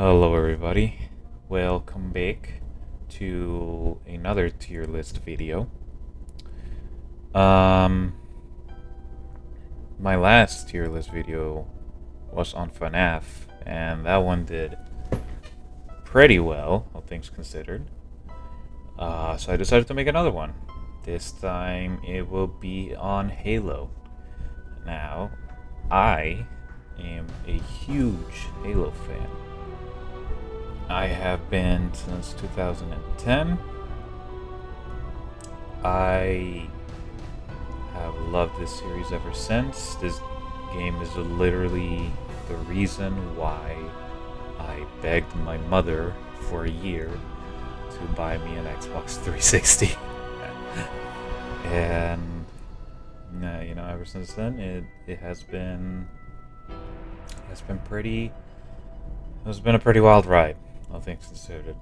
Hello everybody, welcome back to another tier list video. My last tier list video was on FNAF, and that one did pretty well, all things considered. So I decided to make another one. This time it will be on Halo. Now, I am a huge Halo fan. I have been since 2010. I have loved this series ever since. This game is literally the reason why I begged my mother for a year to buy me an Xbox 360. And you know, ever since then it has been pretty. It's been a pretty wild ride, all things considered.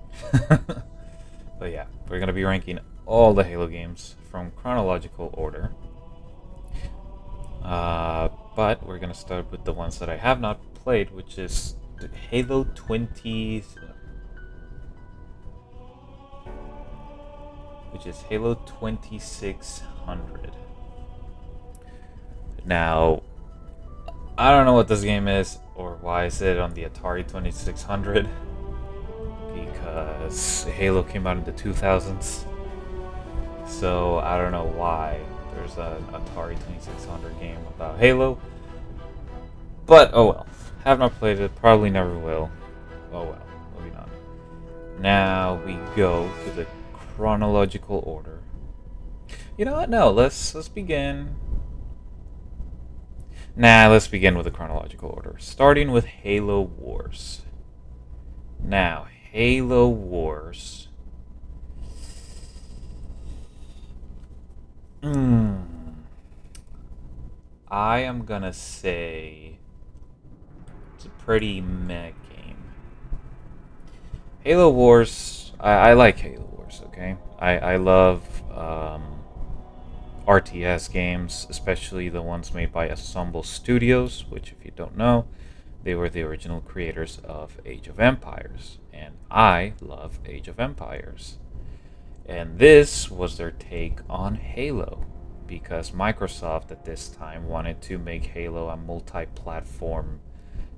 But yeah, we're gonna be ranking all the Halo games from chronological order. But we're gonna start with the ones that I have not played, which is Halo 20, which is Halo 2600. Now, I don't know what this game is or why is it on the Atari 2600, because Halo came out in the 2000s, so I don't know why there's an Atari 2600 game about Halo, but oh well. Have not played it, probably never will. Oh well, moving on. Now we go to the chronological order. You know what? No, let's begin. Let's begin with the chronological order, starting with Halo Wars. Now, Halo Wars. I am gonna say it's a pretty meh game. Halo Wars, I like Halo Wars, okay? I love RTS games, especially the ones made by Ensemble Studios, which, if you don't know, they were the original creators of Age of Empires, and I love Age of Empires. And this was their take on Halo, because Microsoft at this time wanted to make Halo a multi-platform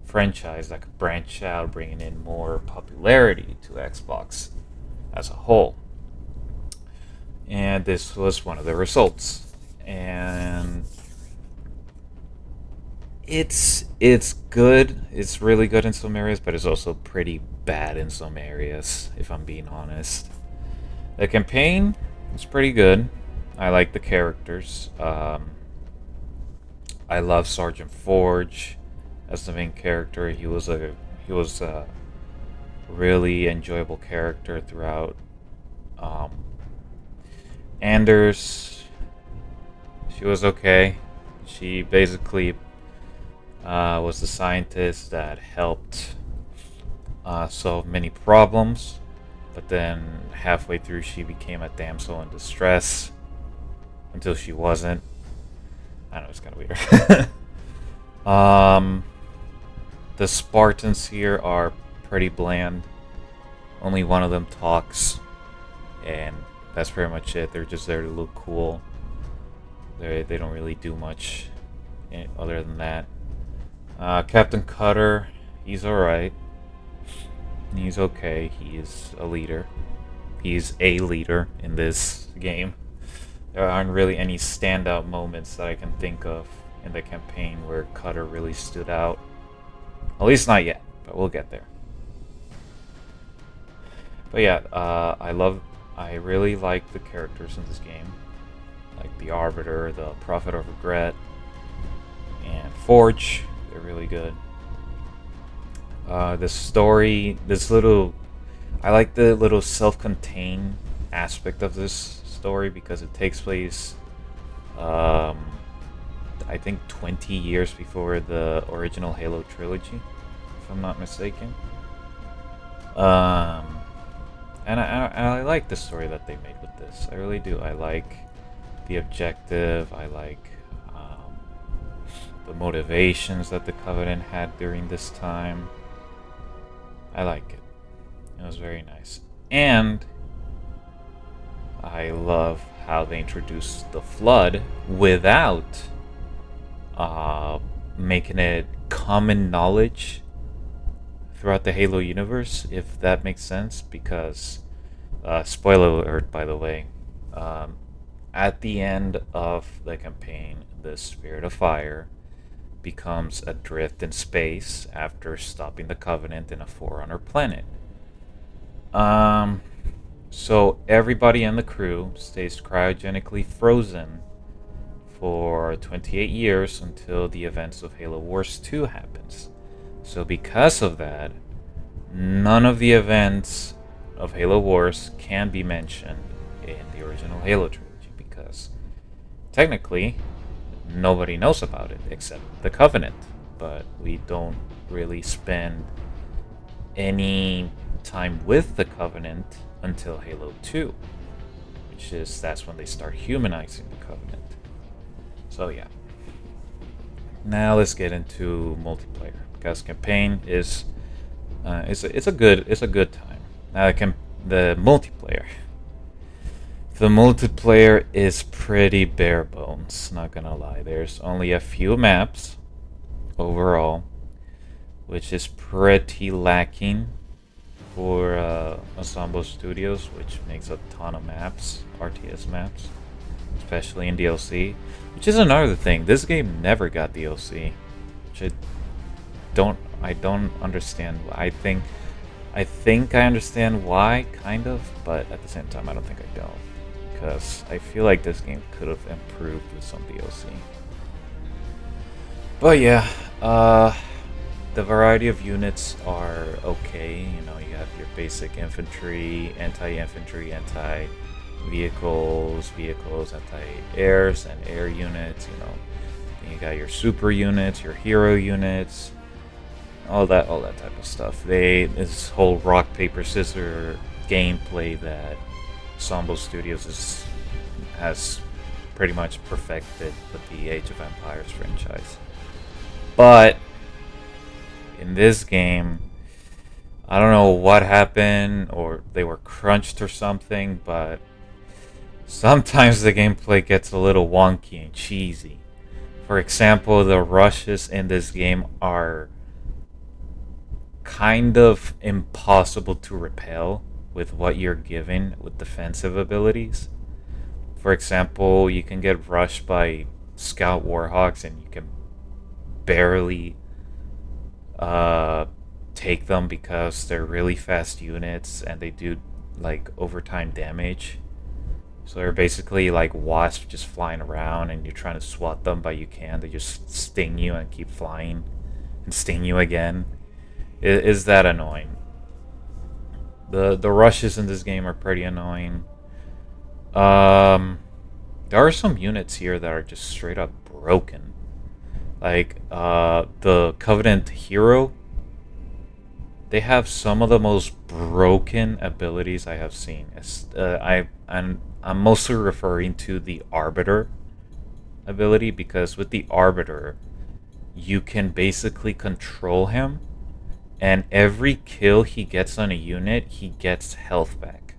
franchise that could branch out, bringing in more popularity to Xbox as a whole. And this was one of the results. And it's good. It's really good in some areas, but it's also pretty bad in some areas, if I'm being honest. The campaign is pretty good. I like the characters. I love Sergeant Forge as the main character. He was a really enjoyable character throughout. Anders, she was okay. She basically was the scientist that helped solve many problems, but then halfway through she became a damsel in distress until she wasn't. I know, it's kind of weird. The Spartans here are pretty bland. Only one of them talks, and that's pretty much it. They're just there to look cool. They don't really do much other than that. Captain Cutter, he's alright. He's okay. He is a leader. He's a leader in this game. There aren't really any standout moments that I can think of in the campaign where Cutter really stood out. At least not yet, but we'll get there. But yeah, I really like the characters in this game. Like the Arbiter, the Prophet of Regret, and Forge. They're really good. The story, I like the little self-contained aspect of this story because it takes place, I think 20 years before the original Halo trilogy, if I'm not mistaken. And I like the story that they made with this. I really do. I like the objective. I like the motivations that the Covenant had during this time. I like it. It was very nice. And I love how they introduced the Flood without making it common knowledge throughout the Halo universe, if that makes sense. Because, spoiler alert, by the way, at the end of the campaign, the Spirit of Fire becomes adrift in space after stopping the Covenant in a Forerunner planet. So everybody in the crew stays cryogenically frozen for 28 years until the events of Halo Wars 2 happens. So because of that, none of the events of Halo Wars can be mentioned in the original Halo trilogy, because technically nobody knows about it except the Covenant, but we don't really spend any time with the Covenant until Halo 2, which is, that's when they start humanizing the Covenant. So yeah. Now let's get into multiplayer, because campaign is it's a good time. Now the multiplayer. The multiplayer is pretty bare bones, not gonna lie. There's only a few maps overall, which is pretty lacking for Ensemble Studios, which makes a ton of maps, RTS maps, especially in DLC, which is another thing. This game never got DLC, which I don't understand. I think I understand why, kind of, but at the same time I don't think I don't, because I feel like this game could have improved with some DLC. But yeah, the variety of units are okay. You know, you have your basic infantry, anti-infantry, anti-vehicles, anti-airs, and air units. You know, then you got your super units, your hero units, all that type of stuff. This whole rock paper scissors gameplay that Ensemble Studios has pretty much perfected with the Age of Empires franchise. But in this game, I don't know what happened, or they were crunched or something, but sometimes the gameplay gets a little wonky and cheesy. For example, the rushes in this game are kind of impossible to repel with what you're given with defensive abilities. For example, you can get rushed by Scout Warthogs and you can barely take them because they're really fast units and they do like overtime damage. So they're basically like wasps just flying around and you're trying to swat them, but you can't. They just sting you and keep flying and sting you again. Is that annoying? The rushes in this game are pretty annoying. There are some units here that are just straight up broken. Like the Covenant hero, they have some of the most broken abilities I have seen. I'm mostly referring to the Arbiter ability, because with the Arbiter, you can basically control him, and every kill he gets on a unit, he gets health back.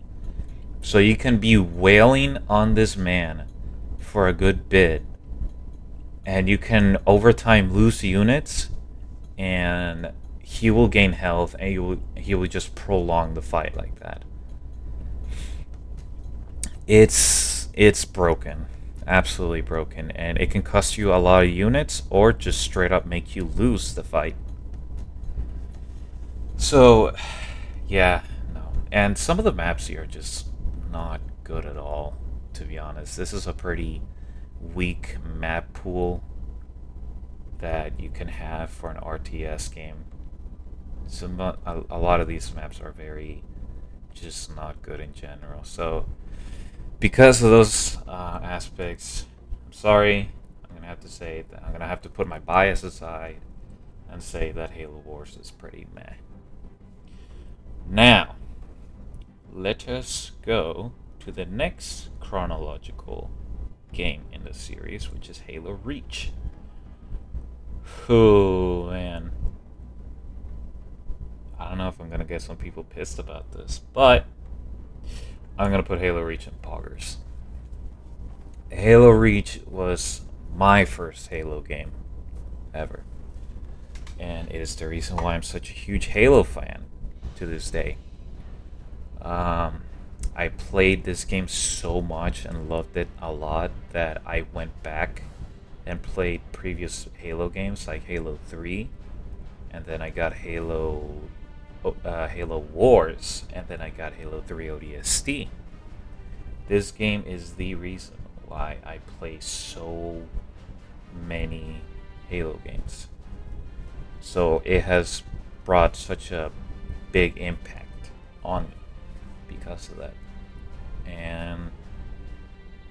So you can be wailing on this man for a good bit, and you can over time lose units, and he will gain health, and he will just prolong the fight like that. It's broken, absolutely broken, and it can cost you a lot of units or just straight up make you lose the fight. So, yeah, no. And some of the maps here are just not good at all, to be honest. This is a pretty weak map pool that you can have for an RTS game. So a lot of these maps are very just not good in general. So because of those aspects, I'm sorry. I'm gonna have to say that I'm gonna have to put my bias aside and say that Halo Wars is pretty meh. Now, let us go to the next chronological game in the series, which is Halo Reach. Oh man, I don't know if I'm gonna get some people pissed about this, but I'm gonna put Halo Reach in poggers. Halo Reach was my first Halo game ever, and it is the reason why I'm such a huge Halo fan to this day. I played this game so much and loved it a lot that I went back and played previous Halo games like Halo 3, and then I got Halo Wars, and then I got Halo 3 ODST. This game is the reason why I play so many Halo games. So it has brought such a big impact on me because of that. And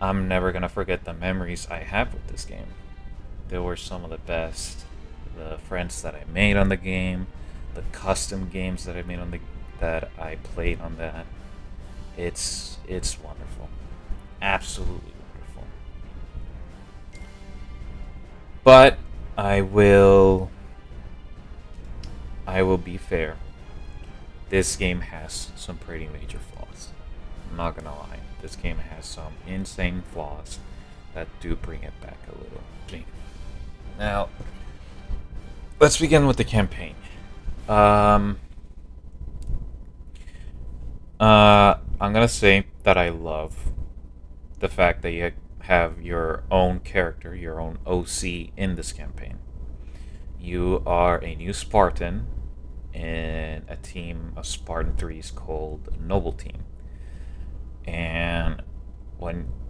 I'm never gonna forget the memories I have with this game. They were some of the best. The friends that I made on the game, the custom games that I made on that I played on that. It's wonderful. Absolutely wonderful. But I will be fair. This game has some pretty major flaws. I'm not gonna lie. This game has some insane flaws that do bring it back a little. Now, let's begin with the campaign. I'm gonna say that I love the fact that you have your own character, your own OC in this campaign. You are a new Spartan in a team of Spartan 3s called Noble Team. And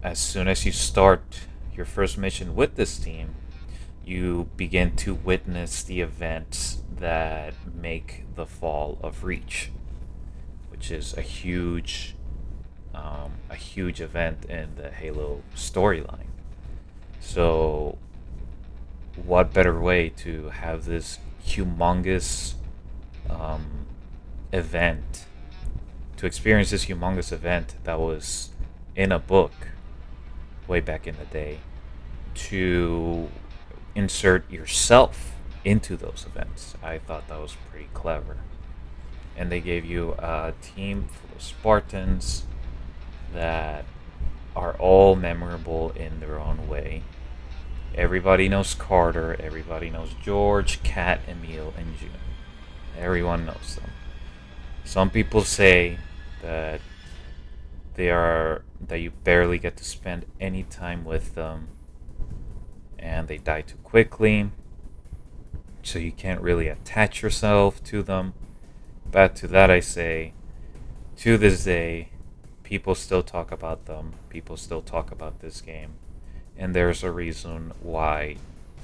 as soon as you start your first mission with this team, you begin to witness the events that make the fall of Reach, which is a huge event in the Halo storyline. So what better way to have this humongous event, to experience this humongous event that was in a book way back in the day, to insert yourself into those events. I thought that was pretty clever. And they gave you a team full of Spartans that are all memorable in their own way. Everybody knows Carter, everybody knows George, Kat, Emil, and June. Everyone knows them. Some people say that you barely get to spend any time with them, and they die too quickly, so you can't really attach yourself to them. But to that I say, to this day, people still talk about them, people still talk about this game, and there's a reason why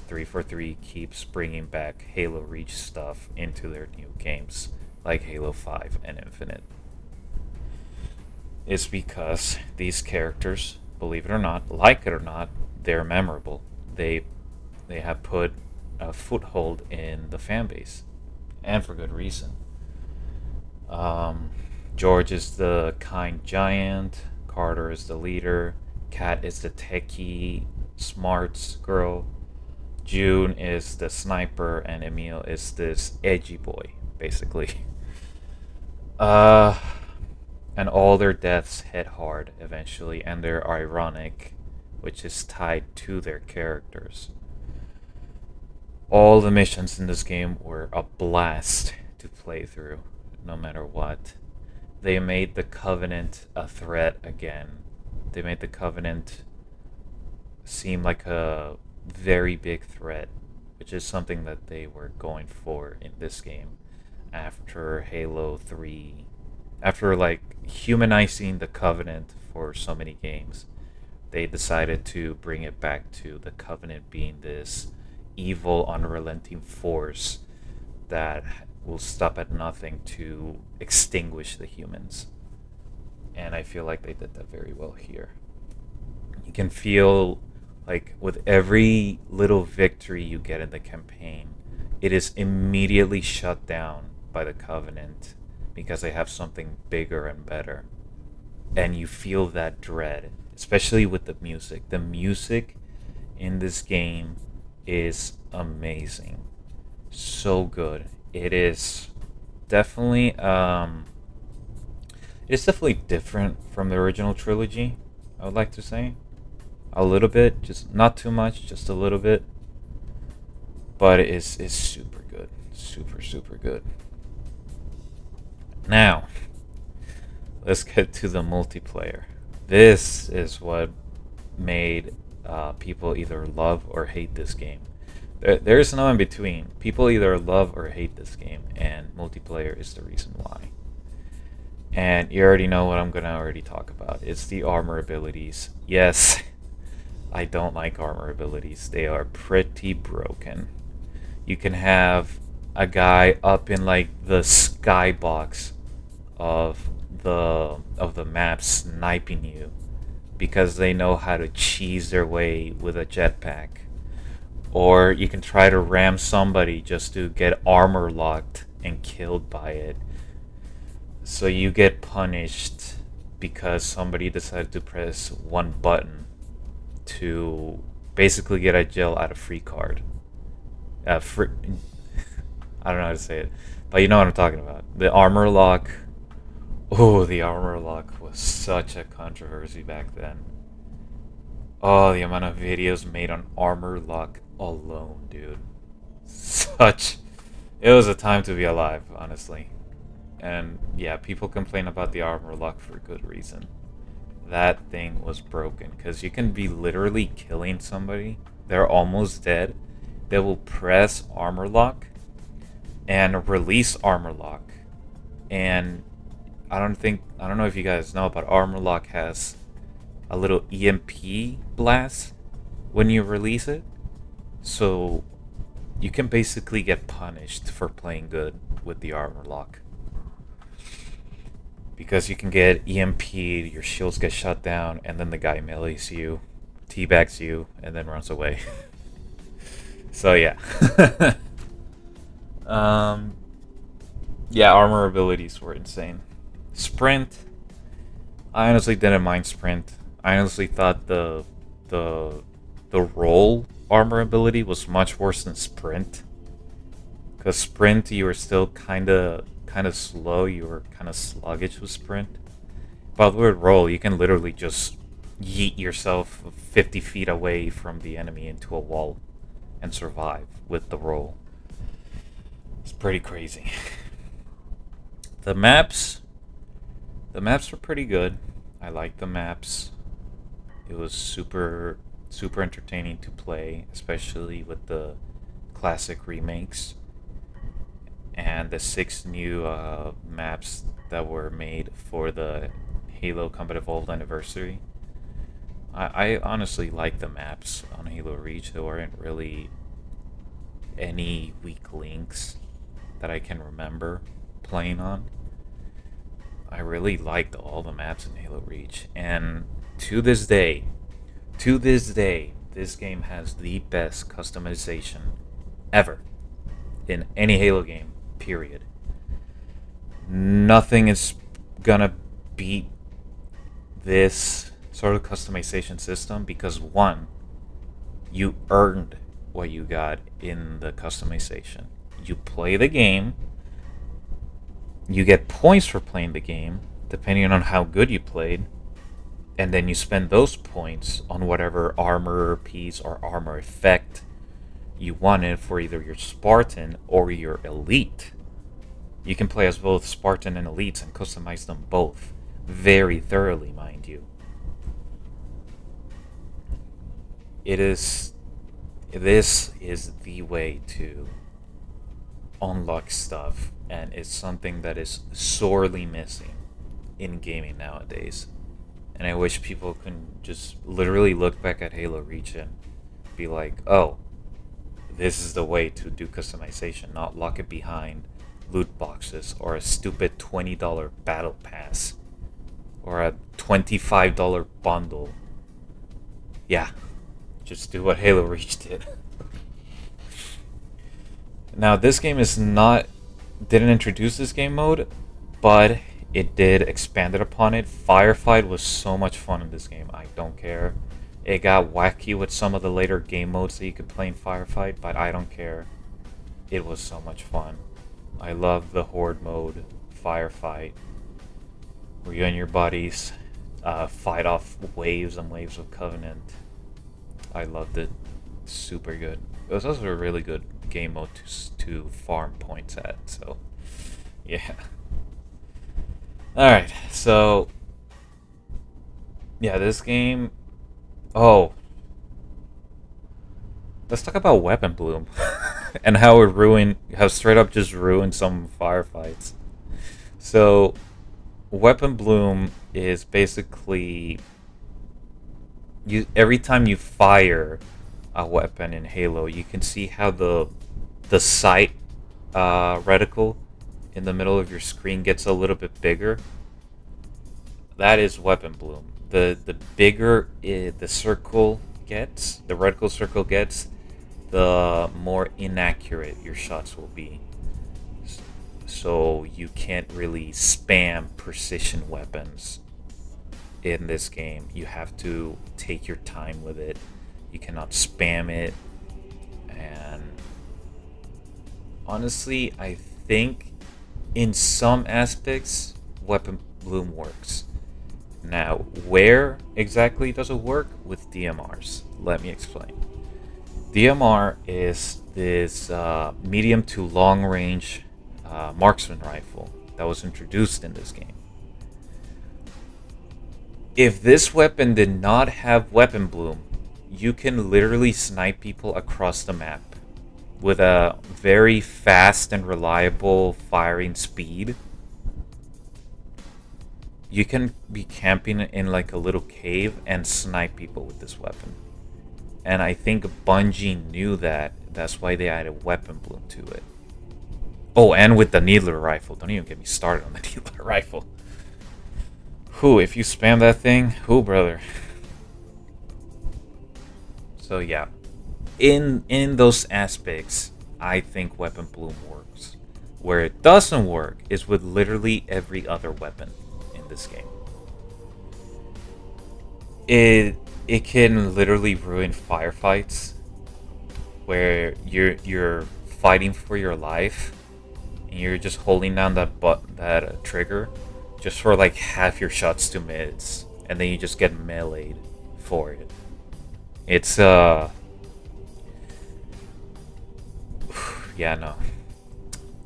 343 keeps bringing back Halo Reach stuff into their new games, like Halo 5 and Infinite. It's because these characters, believe it or not, like it or not, they're memorable. They have put a foothold in the fan base, and for good reason. George is the kind giant, Carter is the leader, Kat is the techie, smarts girl, June is the sniper, and Emil is this edgy boy, basically. And all their deaths hit hard eventually, and they're ironic, which is tied to their characters. All the missions in this game were a blast to play through, no matter what. They made the Covenant a threat again. They made the Covenant seem like a very big threat, which is something that they were going for in this game after Halo 3. After like humanizing the Covenant for so many games, they decided to bring it back to the Covenant being this evil, unrelenting force that will stop at nothing to extinguish the humans. And I feel like they did that very well here. You can feel like with every little victory you get in the campaign, it is immediately shut down by the Covenant because they have something bigger and better. And you feel that dread, especially with the music. The music in this game is amazing. So good. It is definitely it's definitely different from the original trilogy, I would like to say. A little bit, just not too much, just a little bit. But it's super good. Super, super good. Now, let's get to the multiplayer. This is what made people either love or hate this game. There's no in between. People either love or hate this game, and multiplayer is the reason why. And you already know what I'm gonna already talk about. It's the armor abilities. Yes, I don't like armor abilities. They are pretty broken. You can have a guy up in like the skybox of the map sniping you because they know how to cheese their way with a jetpack. Or you can try to ram somebody just to get armor locked and killed by it. So you get punished because somebody decided to press one button to basically get a jail out of free card. I don't know how to say it, but you know what I'm talking about. The armor lock. Oh, the armor lock was such a controversy back then. Oh, the amount of videos made on armor lock alone, dude. It was a time to be alive, honestly. And yeah, people complain about the armor lock for good reason. That thing was broken because you can be literally killing somebody. They're almost dead. They will press armor lock and release armor lock. And I don't know if you guys know, but armor lock has a little EMP blast when you release it. So you can basically get punished for playing good with the armor lock. Because you can get EMP'd, your shields get shut down, and then the guy melees you, teabags you, and then runs away. So yeah. Yeah, armor abilities were insane. Sprint, I honestly didn't mind sprint. I honestly thought the roll armor ability was much worse than sprint. Because sprint, you were still kind of slow. You were kind of sluggish with sprint. But with roll, you can literally just yeet yourself 50 feet away from the enemy into a wall and survive with the roll. It's pretty crazy. The maps were pretty good. I liked the maps. It was super entertaining to play, especially with the classic remakes and the 6 new maps that were made for the Halo Combat Evolved anniversary. I honestly like the maps on Halo Reach. There weren't really any weak links that I can remember playing on. I really liked all the maps in Halo Reach, and to this day, this game has the best customization ever in any Halo game, period. Nothing is gonna beat this sort of customization system because, one, you earned what you got in the customization. You play the game, you get points for playing the game, depending on how good you played, and then you spend those points on whatever armor piece or armor effect you wanted for either your Spartan or your Elite. You can play as both Spartan and Elites and customize them both very thoroughly, mind you. This is the way to unlock stuff, and it's something that is sorely missing in gaming nowadays. And I wish people can just literally look back at Halo Reach and be like, oh, this is the way to do customization, not lock it behind loot boxes or a stupid $20 battle pass or a $25 bundle. Yeah, just do what Halo Reach did. Now, this game didn't introduce this game mode, but it did expand it upon it. Firefight was so much fun in this game. I don't care. It got wacky with some of the later game modes that you could play in Firefight, but I don't care. It was so much fun. I love the horde mode firefight, where you and your buddies fight off waves and waves of Covenant. I loved it. Super good. It was also a really good game mode to farm points at, so yeah. Alright, so yeah, this game. Oh, let's talk about Weapon Bloom and how straight up just ruined some firefights. So, Weapon Bloom is basically every time you fire a weapon in Halo, you can see how the sight reticle in the middle of your screen gets a little bit bigger. That is Weapon Bloom. The bigger the circle gets, the reticle circle gets, the more inaccurate your shots will be. So you can't really spam precision weapons in this game. You have to take your time with it. You cannot spam it. And honestly, I think in some aspects, Weapon Bloom works. Now, where exactly does it work? With DMRs. Let me explain. DMR is this medium to long range marksman rifle that was introduced in this game. If this weapon did not have Weapon Bloom, you can literally snipe people across the map with a very fast and reliable firing speed. You can be camping in like a little cave and snipe people with this weapon. And I think Bungie knew that. That's why they added Weapon Bloom to it. Oh, and with the needler rifle. Don't even get me started on the needler rifle. Whew, if you spam that thing, whew, brother. So yeah, in those aspects, I think Weapon Bloom works. Where it doesn't work is with literally every other weapon in this game. It can literally ruin firefights where you're fighting for your life and you're just holding down that trigger just for like half your shots to mids, and then you just get meleeed for it. It's yeah, no.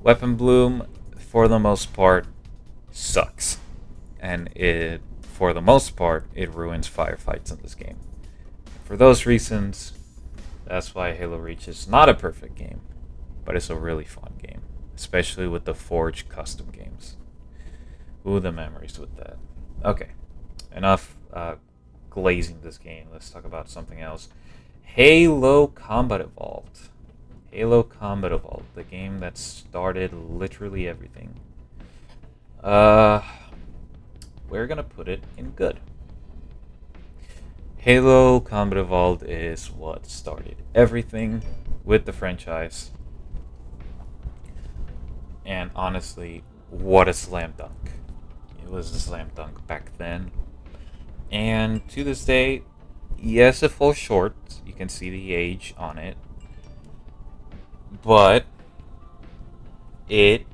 Weapon Bloom for the most part sucks, and for the most part it ruins firefights in this game. For those reasons, that's why Halo Reach is not a perfect game, but it's a really fun game, especially with the Forge custom games. Ooh, the memories with that. Okay, enough glazing this game. Let's talk about something else. Halo Combat Evolved. Halo Combat Evolved, the game that started literally everything. We're gonna put it in good. Halo Combat Evolved is what started everything with the franchise. And honestly, what a slam dunk. It was a slam dunk back then. And to this day, yes, it falls short. You can see the age on it. But it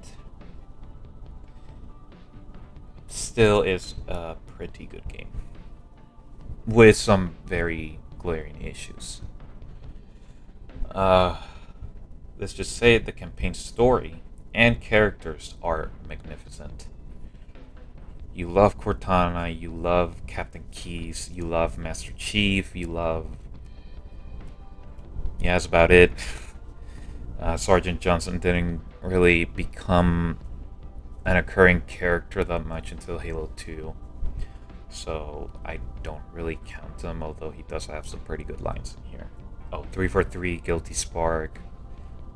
still is a pretty good game, with some very glaring issues. Let's just say the campaign story and characters are magnificent. You love Cortana, you love Captain Keyes, you love Master Chief, you love... yeah, that's about it. Sergeant Johnson didn't really become an occurring character that much until Halo 2. So I don't really count him, although he does have some pretty good lines in here. Oh, 343, Guilty Spark.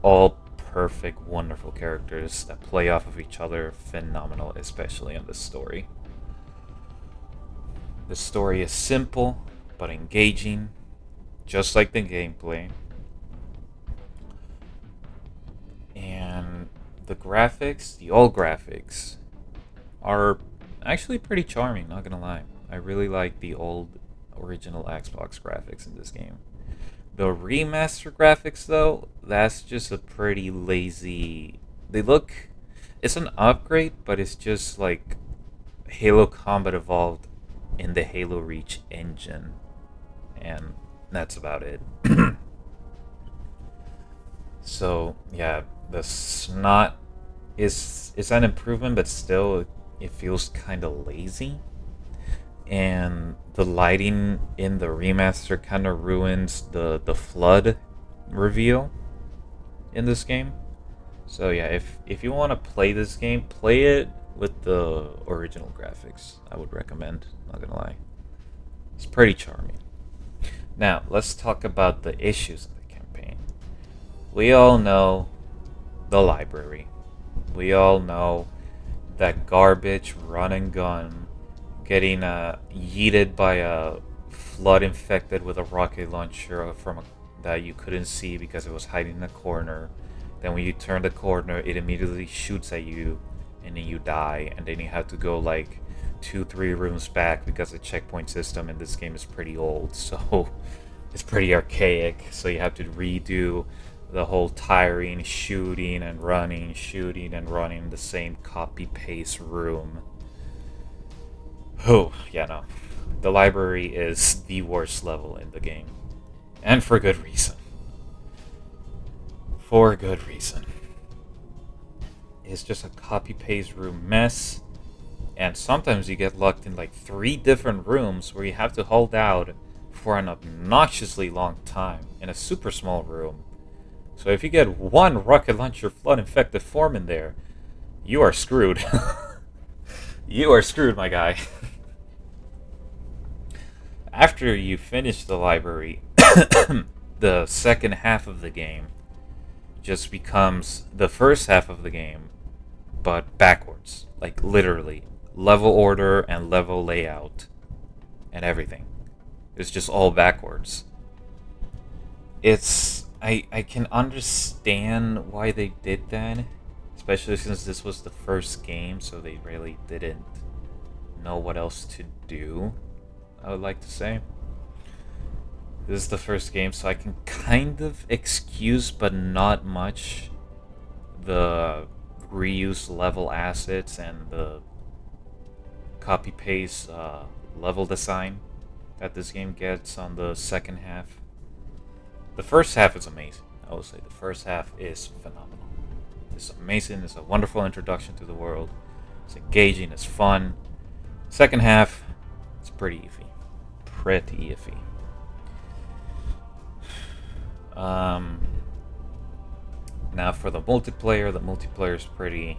All perfect, wonderful characters that play off of each other. Phenomenal, especially in this story. The story is simple, but engaging, just like the gameplay. And the graphics, the old graphics, are actually pretty charming, not gonna lie. I really like the old original Xbox graphics in this game. The remaster graphics, though, that's just a pretty lazy they look. It's an upgrade, but it's just like Halo Combat Evolved in the Halo Reach engine, and that's about it. So yeah, the snot is an improvement, but still it feels kind of lazy. And the lighting in the remaster kind of ruins the flood reveal in this game. So yeah, if you want to play this game, play it with the original graphics. I would recommend, not gonna lie. It's pretty charming. Now, let's talk about the issues of the campaign. We all know the library. We all know that garbage run and gun, getting yeeted by a flood infected with a rocket launcher that you couldn't see because it was hiding in a corner. Then when you turn the corner, it immediately shoots at you, and then you die, and then you have to go like 2-3 rooms back because the checkpoint system in this game is pretty old, so it's pretty archaic. So you have to redo the whole tiring shooting and running the same copy-paste room. Oh, yeah, no. The library is the worst level in the game. And for good reason. For good reason. It's just a copy-paste room mess. And sometimes you get locked in like 3 different rooms where you have to hold out for an obnoxiously long time in a super small room. So if you get one rocket launcher flood-infected form in there, you are screwed. You are screwed, my guy. After you finish the library, the second half of the game just becomes the first half of the game, but backwards. Like, literally. Level order and level layout and everything. It's just all backwards. I can understand why they did that, especially since this was the first game, so they really didn't know what else to do, I would like to say. This is the first game, so I can kind of excuse, but not much, the reuse level assets and the copy-paste level design that this game gets on the second half. The first half is amazing. I will say the first half is phenomenal. It's amazing. It's a wonderful introduction to the world. It's engaging. It's fun. Second half, it's pretty iffy. Pretty iffy. Now for the multiplayer is pretty.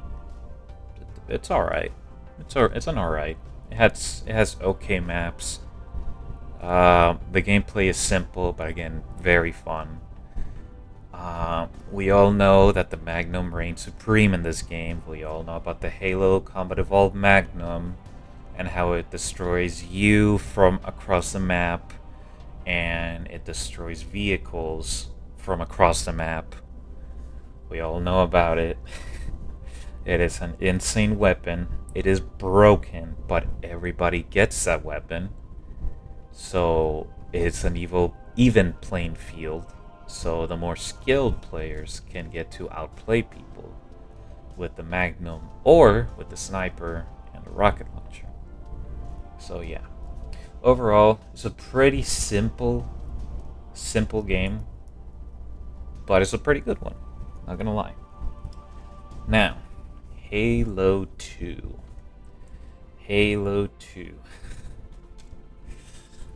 It's all right. It's an alright. It has okay maps. The gameplay is simple, but again, very fun. We all know that the Magnum reigns supreme in this game. We all know about the Halo Combat Evolved Magnum and how it destroys you from across the map, and it destroys vehicles from across the map. We all know about it. It is an insane weapon. It is broken, but everybody gets that weapon. So it's an even playing field. So the more skilled players can get to outplay people with the Magnum or with the sniper and the rocket launcher. So yeah. Overall, it's a pretty simple game, but it's a pretty good one. Not gonna lie. Now, Halo 2. Halo 2.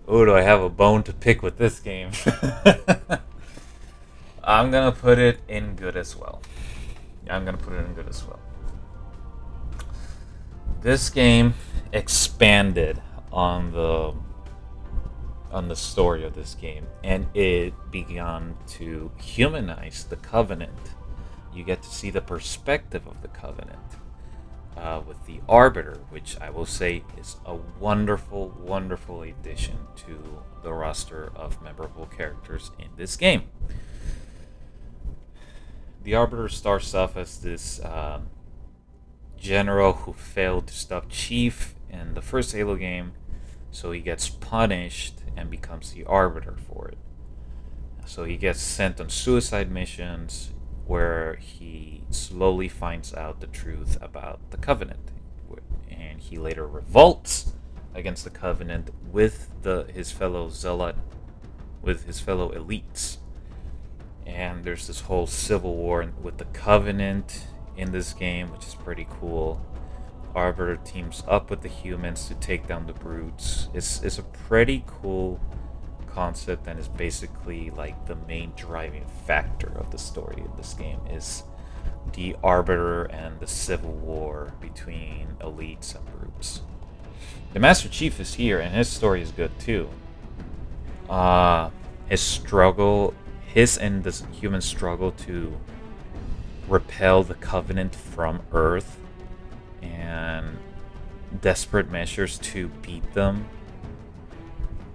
Oh, do I have a bone to pick with this game? I'm gonna put it in good as well. I'm gonna put it in good as well. This game expanded on the story of this game, and it began to humanize the Covenant. You get to see the perspective of the Covenant with the Arbiter, which I will say is a wonderful, wonderful addition to the roster of memorable characters in this game. The Arbiter starts off as this general who failed to stop Chief in the first Halo game, so he gets punished and becomes the Arbiter for it. So he gets sent on suicide missions where he slowly finds out the truth about the Covenant, and he later revolts against the Covenant with his fellow zealot, with his fellow elites. And there's this whole civil war with the Covenant in this game, which is pretty cool. Arbiter teams up with the humans to take down the brutes. It's a pretty cool concept, and is basically like the main driving factor of the story of this game is the Arbiter and the civil war between elites and brutes. The Master Chief is here, and his story is good too. His struggle, his and the human struggle to repel the Covenant from Earth, and desperate measures to beat them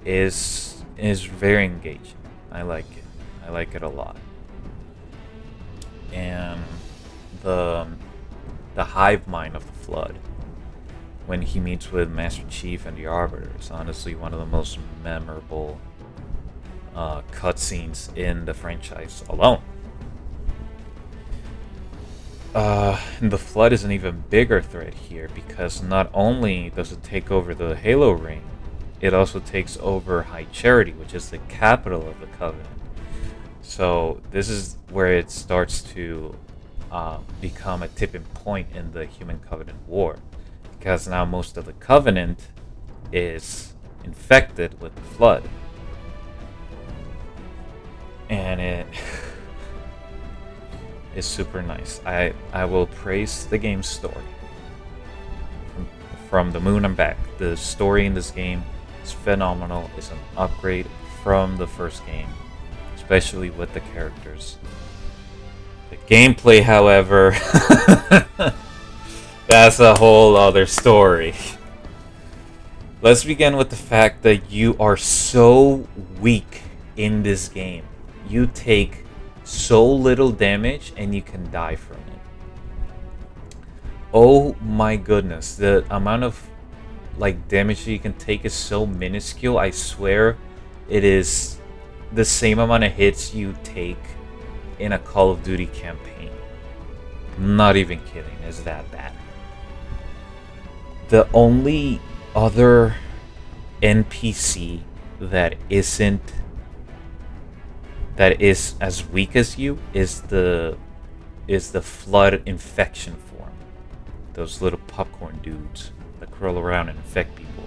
is very engaging. I like it. I like it a lot. And the hive mind of the Flood, when he meets with Master Chief and the Arbiter, is honestly one of the most memorable cutscenes in the franchise alone. The Flood is an even bigger threat here, because not only does it take over the Halo ring, it also takes over High Charity, which is the capital of the Covenant. So this is where it starts to become a tipping point in the Human Covenant war, because now most of the Covenant is infected with the Flood. And it is super nice. I will praise the game's story from the moon and back. The story in this game is phenomenal. It's an upgrade from the first game, especially with the characters. The gameplay, however, that's a whole other story. Let's begin with the fact that you are so weak in this game. You take so little damage and you can die from it. Oh my goodness, the amount of damage that you can take is so minuscule. I swear it is the same amount of hits you take in a Call of Duty campaign. Not even kidding, it's that bad. The only other NPC that is as weak as you is the Flood infection form. Those little popcorn dudes that curl around and infect people.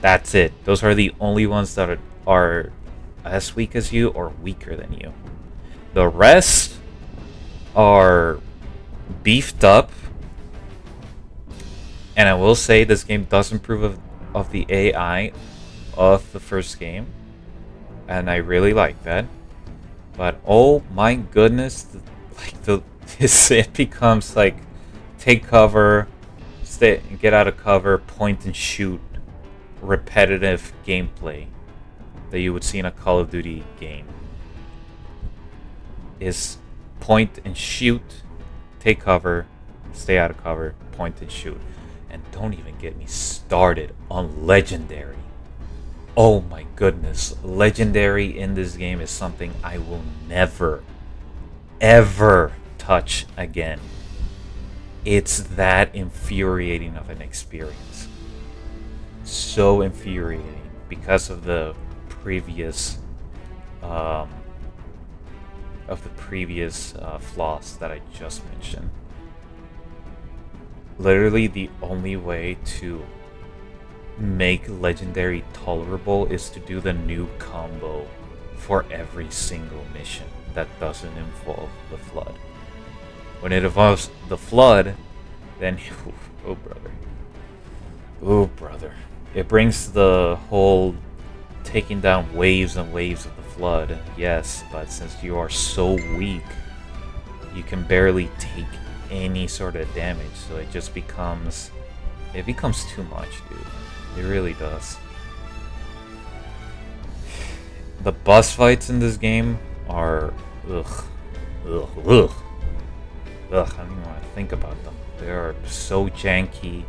That's it. Those are the only ones that are as weak as you or weaker than you. The rest are beefed up. And I will say this game does improve of the AI of the first game. And I really like that. But oh my goodness, it becomes like take cover, get out of cover, point and shoot, repetitive gameplay that you would see in a Call of Duty game. Is point and shoot, take cover, stay out of cover, point and shoot. And don't even get me started on Legendary. Oh my goodness, Legendary in this game is something I will never, ever touch again. It's that infuriating of an experience. So infuriating because of the previous flaws that I just mentioned. Literally the only way to make Legendary tolerable is to do the new combo for every single mission that doesn't involve the Flood. When it involves the Flood, then oh brother, it brings the whole taking down waves and waves of the Flood, yes, but since you are so weak, you can barely take any sort of damage, so it just becomes too much, dude. It really does. The boss fights in this game are ugh. I don't even want to think about them. They are so janky,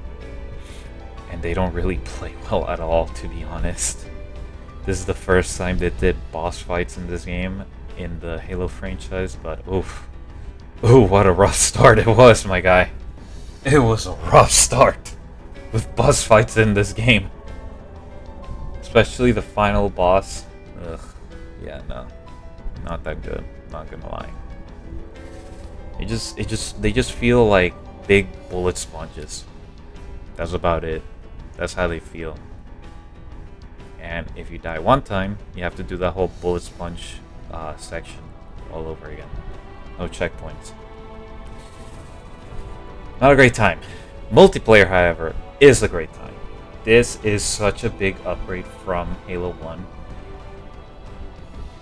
and they don't really play well at all, to be honest. This is the first time they did boss fights in this game in the Halo franchise, but oof, Ooh, what a rough start it was, my guy. It was a rough start with boss fights in this game. Especially the final boss. Ugh. Yeah, no. Not that good. Not gonna lie. They just feel like big bullet sponges. That's about it. That's how they feel. And if you die one time, you have to do that whole bullet sponge section all over again. No checkpoints. Not a great time. Multiplayer, however, is a great time. This is such a big upgrade from Halo 1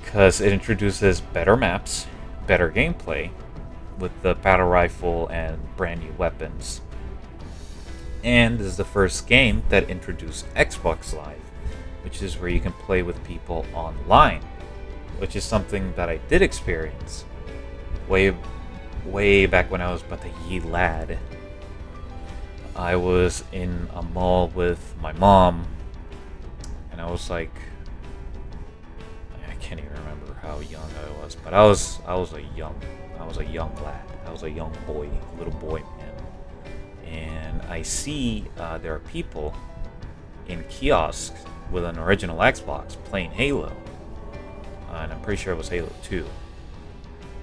because it introduces better maps, better gameplay with the battle rifle and brand new weapons. And this is the first game that introduced Xbox Live, which is where you can play with people online, which is something that I did experience way back when I was but a wee lad. I was in a mall with my mom, and I was like, I can't even remember how young I was, but I was a young lad. I was a young boy, little boy, man. And I see there are people in kiosks with an original Xbox playing Halo, and I'm pretty sure it was Halo 2.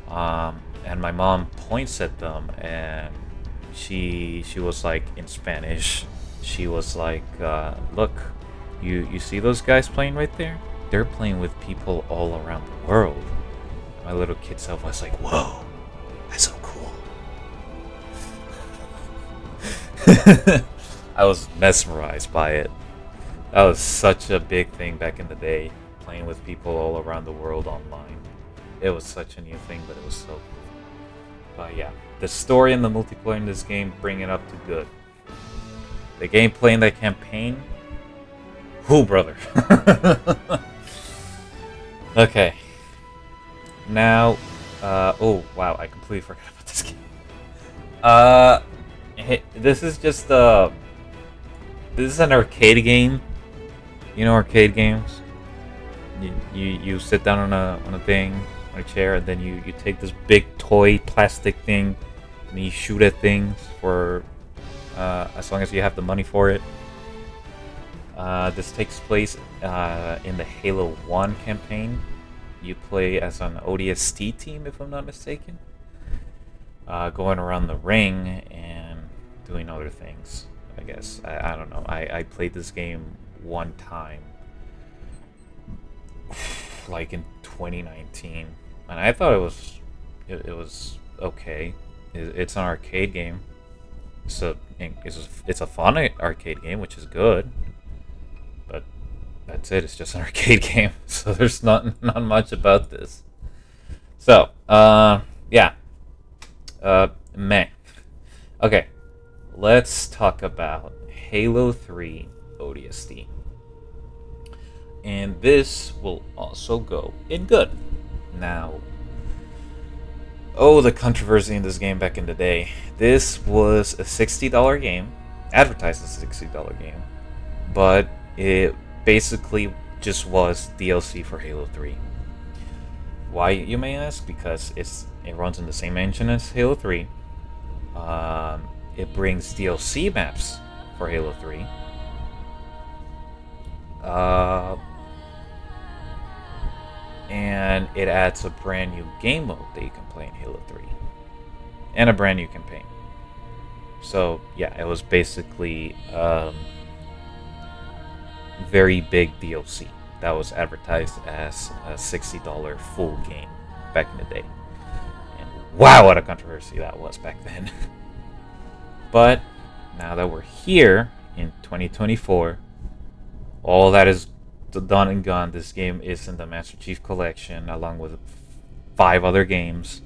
And my mom points at them, and she was like, in Spanish, she was like, look, you see those guys playing right there? They're playing with people all around the world. My little kid self was like, whoa, that's so cool. I was mesmerized by it. That was such a big thing back in the day, playing with people all around the world online. It was such a new thing, but it was so cool. But yeah, the story and the multiplayer in this game bring it up to good. The gameplay in that campaign, whoo, brother. Okay. Now, oh wow, I completely forgot about this game. This is just this is an arcade game. You know, arcade games. You sit down on a thing, on a chair, and then you take this big toy plastic thing and you shoot at things for as long as you have the money for it. This takes place in the Halo 1 campaign. You play as an ODST team, if I'm not mistaken, going around the ring and doing other things, I guess. I don't know. I played this game one time, like in 2019, and I thought it was okay. It's an arcade game, so it's a fun arcade game, which is good. But that's it. It's just an arcade game, so there's not much about this. So yeah, meh. Okay, let's talk about Halo 3 ODST. And this will also go in good. Now, oh, the controversy in this game back in the day. This was a $60 game, advertised as a $60 game, but it basically just was DLC for Halo 3. Why, you may ask? Because it runs in the same engine as Halo 3. It brings DLC maps for Halo 3. And it adds a brand new game mode that you can play in Halo 3. And a brand new campaign. So, yeah, it was basically very big DLC that was advertised as a $60 full game back in the day. And wow, what a controversy that was back then. But now that we're here in 2024, all that is done and gone. This game is in the Master Chief Collection along with 5 other games.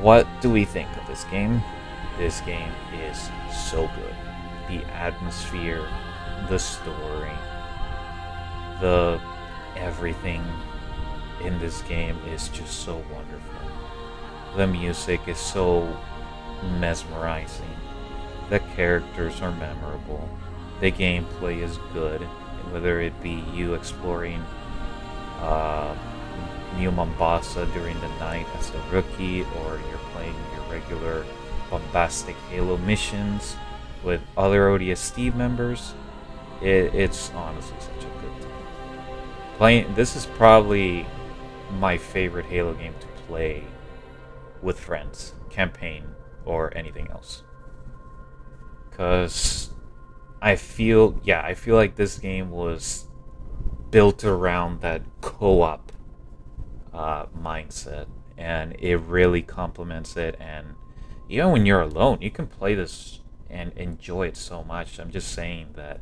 What do we think of this game? This game is so good. The atmosphere, the story, the everything in this game is just so wonderful. The music is so mesmerizing. The characters are memorable. The gameplay is good, whether it be you exploring New Mombasa during the night as a rookie, or you're playing your regular bombastic Halo missions with other ODST members, it's honestly such a good time. This is probably my favorite Halo game to play with friends, campaign, or anything else. Because I feel like this game was built around that co-op mindset, and it really complements it. And even when you're alone, you can play this and enjoy it so much. I'm just saying that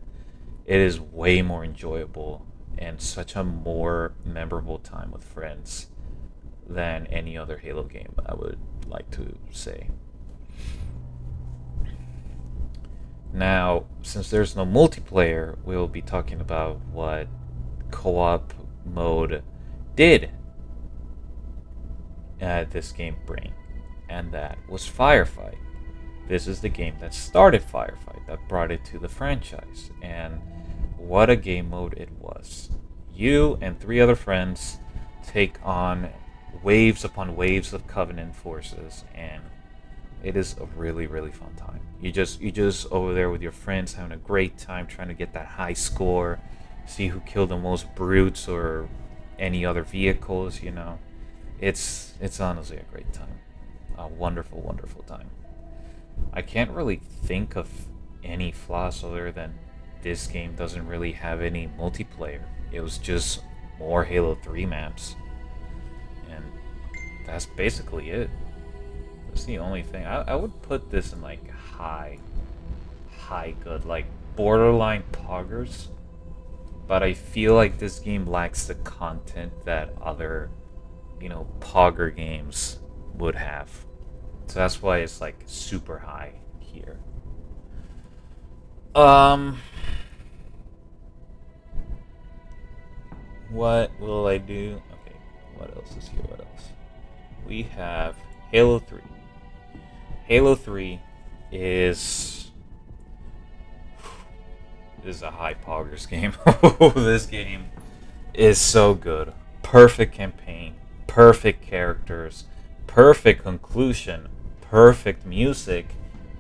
it is way more enjoyable and such a more memorable time with friends than any other Halo game, I would like to say. Now, since there's no multiplayer, we'll be talking about what co-op mode did this game bring, and that was Firefight. This is the game that started Firefight, that brought it to the franchise, and what a game mode it was. You and 3 other friends take on waves upon waves of Covenant forces, and it is a really, really fun time. You just over there with your friends having a great time trying to get that high score, see who killed the most brutes or any other vehicles, you know. It's honestly a great time. A wonderful, wonderful time. I can't really think of any flaws other than this game doesn't really have any multiplayer. It was just more Halo 3 maps. And that's basically it. That's the only thing. I would put this in like high good, like borderline poggers. But I feel like this game lacks the content that other, pogger games would have. So that's why it's like super high here. What will I do? Okay, what else is here? What else? We have Halo 3. Halo 3 is a high poggers game. This game is so good. Perfect campaign, perfect characters, perfect conclusion, perfect music,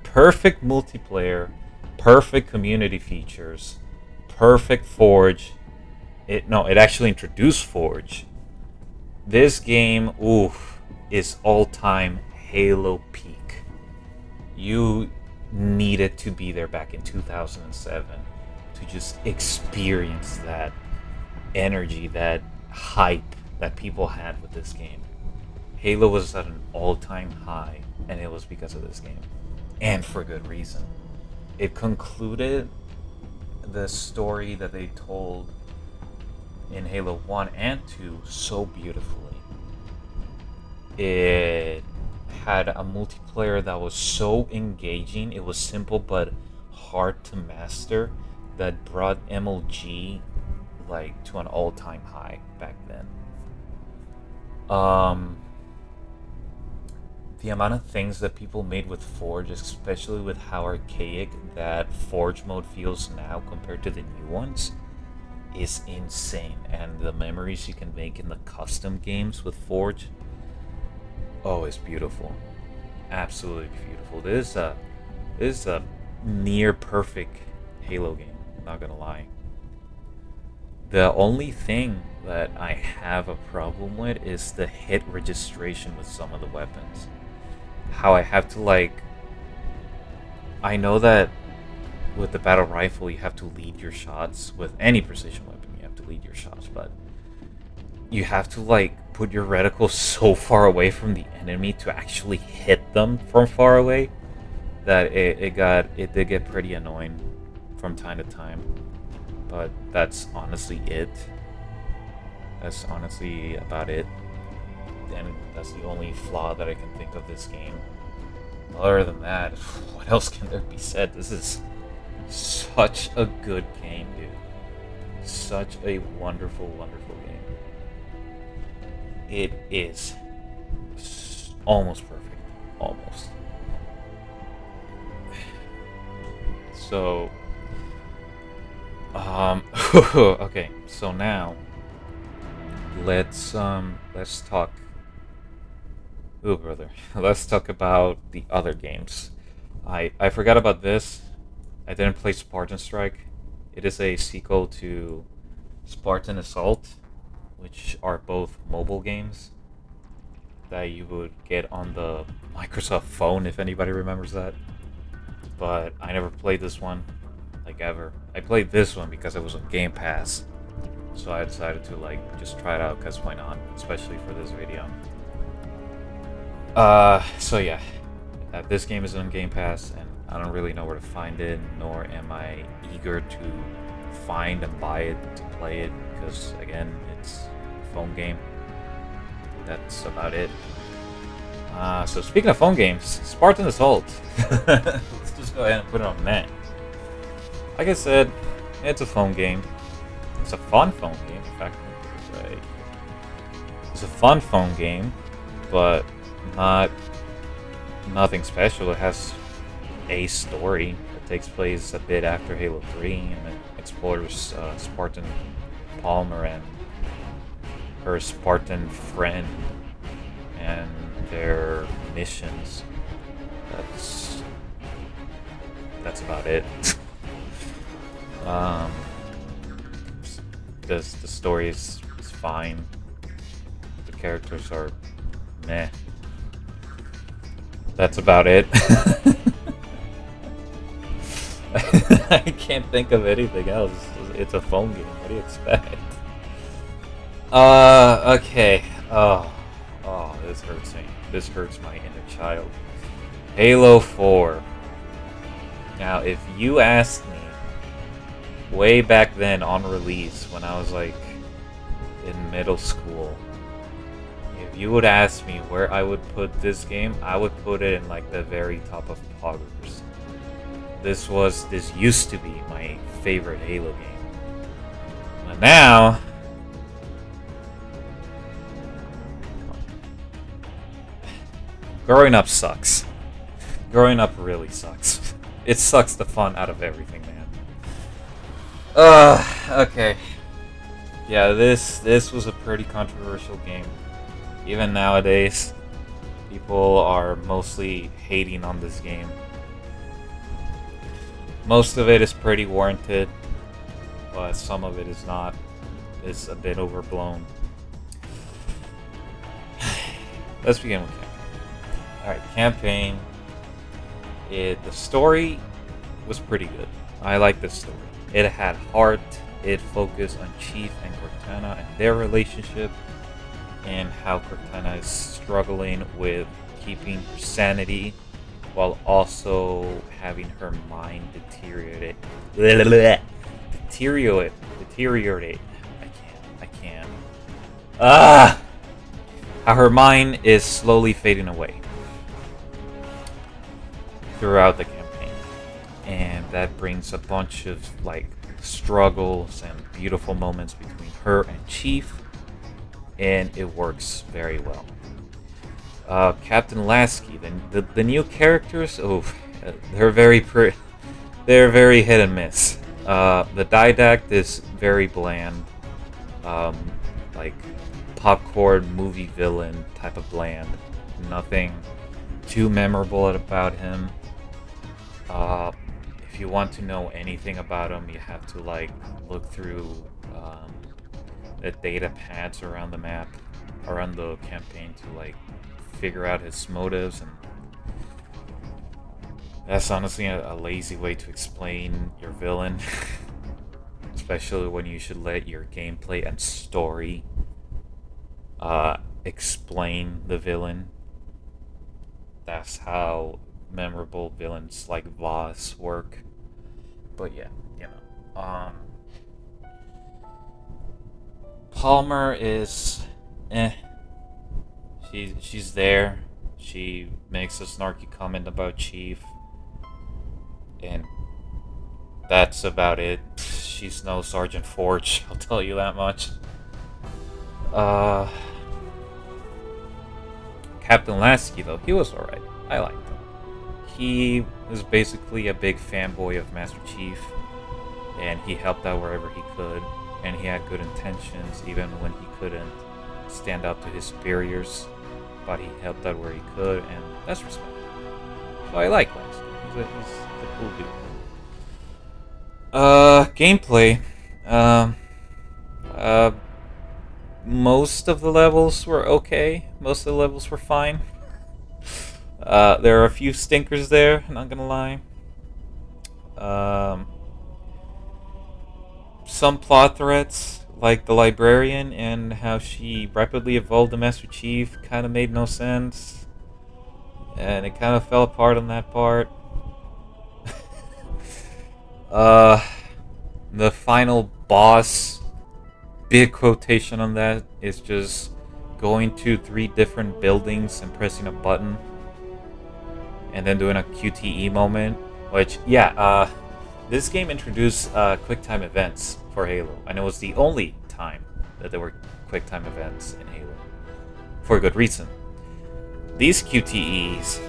perfect multiplayer, perfect community features, perfect Forge. It actually introduced Forge. This game, is all-time Halo peak. You needed to be there back in 2007 to just experience that energy, that hype that people had with this game. Halo was at an all-time high, and it was because of this game. And for good reason. It concluded the story that they told in Halo 1 and 2 so beautifully. It had a multiplayer that was so engaging. It was simple but hard to master, that brought MLG like to an all-time high back then. The amount of things that people made with Forge, especially with how archaic that Forge mode feels now compared to the new ones, is insane. And the memories you can make in the custom games with Forge, it's beautiful. Absolutely beautiful. This is a near perfect Halo game, not gonna lie. The only thing that I have a problem with is the hit registration with some of the weapons. How I have to I know that with the battle rifle you have to lead your shots. With any precision weapon you have to lead your shots, but you have to put your reticle so far away from the enemy to actually hit them from far away that it did get pretty annoying from time to time. But that's honestly it. That's honestly about it. And that's the only flaw that I can think of this game. Other than that, what else can there be said? This is such a good game, dude. Such a wonderful, wonderful game. It is almost perfect. Almost. So, okay, so now let's talk. Ooh, brother. Let's talk about the other games. I forgot about this. I didn't play Spartan Strike. It is a sequel to Spartan Assault, which are both mobile games that you would get on the Microsoft phone, if anybody remembers that. But I never played this one, like ever. I played this one because it was on Game Pass. So I decided to like just try it out because why not, especially for this video. So yeah, this game is on Game Pass and I don't really know where to find it, nor am I eager to find and buy it to play it because again, it's a phone game. That's about it. So speaking of phone games, Spartan Assault. Let's just go ahead and put it on net. Like I said, it's a phone game. It's a fun phone game, in fact. It's a fun phone game, but nothing special. It has a story that takes place a bit after Halo 3 and it explores Spartan Palmer and her Spartan friend and their missions. That's about it. The story is fine. The characters are meh. That's about it. I can't think of anything else. It's a phone game. What do you expect? Okay. Oh, this hurts me. This hurts my inner child. Halo 4. Now, if you asked me way back then on release, when I was like in middle school, if you would ask me where I would put this game, I would put it in like the very top of poggers. This used to be my favorite Halo game. But now, growing up sucks. Growing up really sucks. It sucks the fun out of everything, man. Okay. Yeah, this was a pretty controversial game. Even nowadays, people are mostly hating on this game. Most of it is pretty warranted, but some of it is not. It's a bit overblown. Let's begin with campaign. Alright, campaign. The story was pretty good. I like this story. It had heart. It focused on Chief and Cortana and their relationship, and how Cortana is struggling with keeping her sanity while also having her mind deteriorate. Deteriorate. I can't. How her mind is slowly fading away throughout the campaign, and that brings a bunch of like struggles and beautiful moments between her and Chief, and it works very well. Captain Lasky, the new characters, they're very hit and miss. The Didact is very bland, like popcorn movie villain type of bland. Nothing too memorable about him. If you want to know anything about him, you have to like look through the data pads around the map, around the campaign, to like figure out his motives, and that's honestly a lazy way to explain your villain. Especially when you should let your gameplay and story explain the villain. That's how memorable villains like Voss work. But yeah, you know. Palmer is she's there. She makes a snarky comment about Chief, and that's about it. She's no Sergeant Forge, I'll tell you that much. Captain Lasky, though, he was alright. I liked him. He was basically a big fanboy of Master Chief, and he helped out wherever he could. and he had good intentions even when he couldn't stand up to his superiors, but he helped out where he could, and that's respect. So I like Lance. He's a cool dude. Gameplay. Most of the levels were okay. Most of the levels were fine. There are a few stinkers there, not gonna lie. Some plot threads, like the librarian and how she rapidly evolved the Master Chief, kind of made no sense. And it kind of fell apart on that part. The final boss, big quotation on that, is just going to 3 different buildings and pressing a button. And then doing a QTE moment. Which, yeah, this game introduced QuickTime events for Halo. And it was the only time that there were QuickTime events in Halo. For a good reason. These QTEs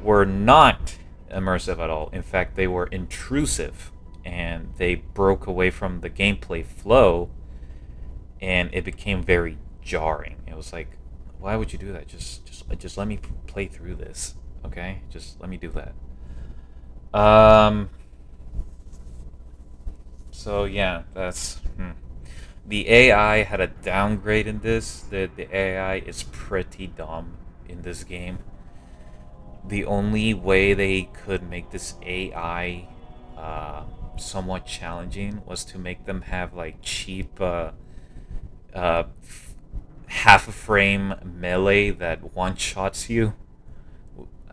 were not immersive at all. In fact, they were intrusive. And they broke away from the gameplay flow. And it became very jarring. It was like, why would you do that? Just let me play through this. Okay? Just let me do that. So yeah, that's... The AI had a downgrade in this. The AI is pretty dumb in this game. The only way they could make this AI somewhat challenging was to make them have like cheap half a frame melee that one-shots you,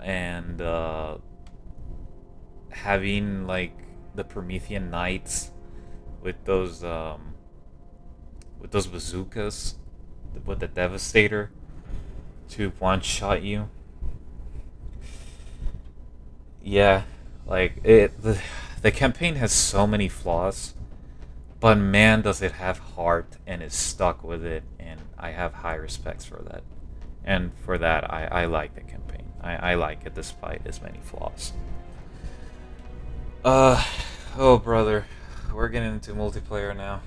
and having like the Promethean Knights with those bazookas with the Devastator to one-shot you. Yeah, like the campaign has so many flaws, but man, does it have heart and is stuck with it, and I have high respects for that. And for that, I like the campaign. I like it despite its many flaws. Oh brother, we're getting into multiplayer now.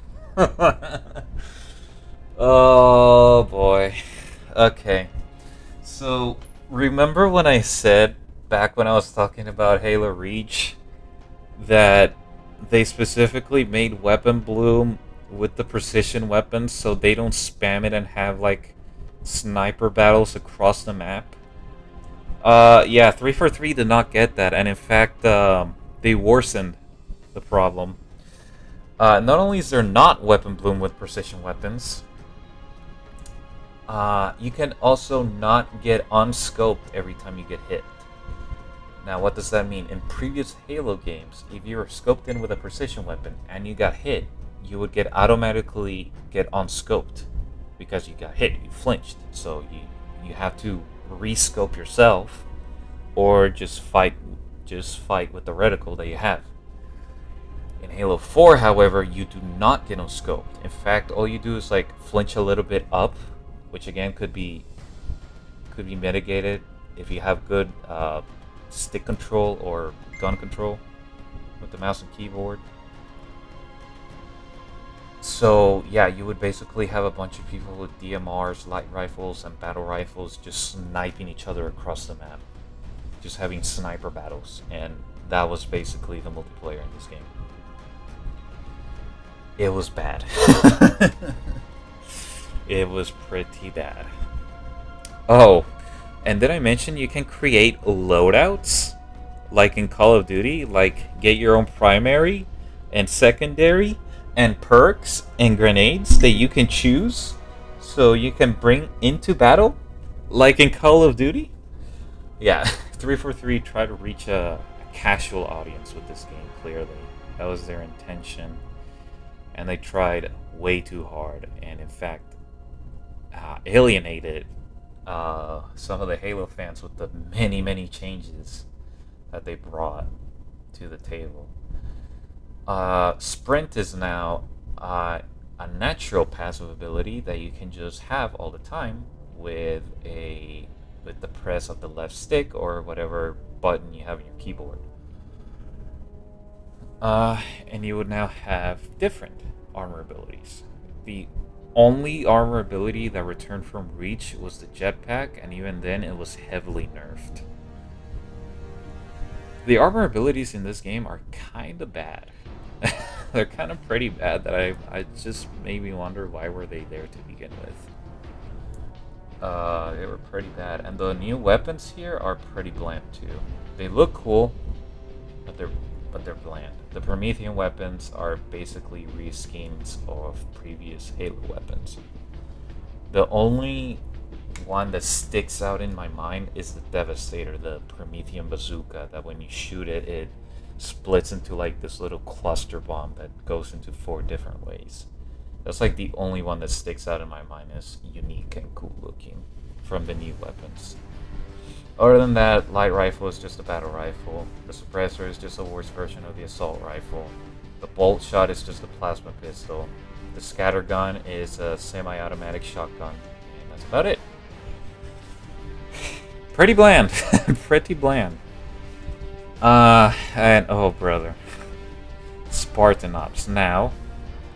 Oh boy. Okay. So, remember when I said, back when I was talking about Halo Reach, that they specifically made Weapon Bloom with the precision weapons so they don't spam it and have like sniper battles across the map? Yeah, 343 did not get that, and in fact, they worsened the problem. Not only is there not Weapon Bloom with precision weapons, you can also not get unscoped every time you get hit. Now, what does that mean? In previous Halo games, if you were scoped in with a precision weapon and you got hit, you would automatically get unscoped because you got hit, you flinched. So you have to rescope yourself, or just fight with the reticle that you have. In Halo 4, however, you do not get unscoped. In fact, all you do is like flinch a little bit up, which again could be mitigated if you have good stick control or gun control with the mouse and keyboard. So yeah, you would basically have a bunch of people with DMRs, light rifles, and battle rifles just sniping each other across the map. Just having sniper battles, and that was basically the multiplayer in this game. It was bad. It was pretty bad. Oh, and did I mention you can create loadouts? Like in Call of Duty? Like, get your own primary and secondary and perks and grenades that you can choose so you can bring into battle? Like in Call of Duty? Yeah, 343 tried to reach a casual audience with this game, clearly. That was their intention. And they tried way too hard, and in fact, alienated some of the Halo fans with the many changes that they brought to the table. Sprint is now a natural passive ability that you can just have all the time with the press of the left stick or whatever button you have on your keyboard. And you would now have different armor abilities. The only armor ability that returned from Reach was the jetpack, and even then it was heavily nerfed. The armor abilities in this game are kind of bad. They're kind of pretty bad that I just made me wonder why were they there to begin with. They were pretty bad, and the new weapons here are pretty bland too. They look cool, but they're bland. The Promethean weapons are basically reskins of previous Halo weapons. The only one that sticks out in my mind is the Devastator, the Promethean bazooka, that when you shoot it, it splits into like this little cluster bomb that goes into 4 different ways. That's like the only one that sticks out in my mind as unique and cool looking from the new weapons. Other than that, light rifle is just a battle rifle. The suppressor is just a worse version of the assault rifle. The bolt shot is just a plasma pistol. The scatter gun is a semi-automatic shotgun. And that's about it. Pretty bland. Pretty bland. And oh brother. Spartan Ops. Now,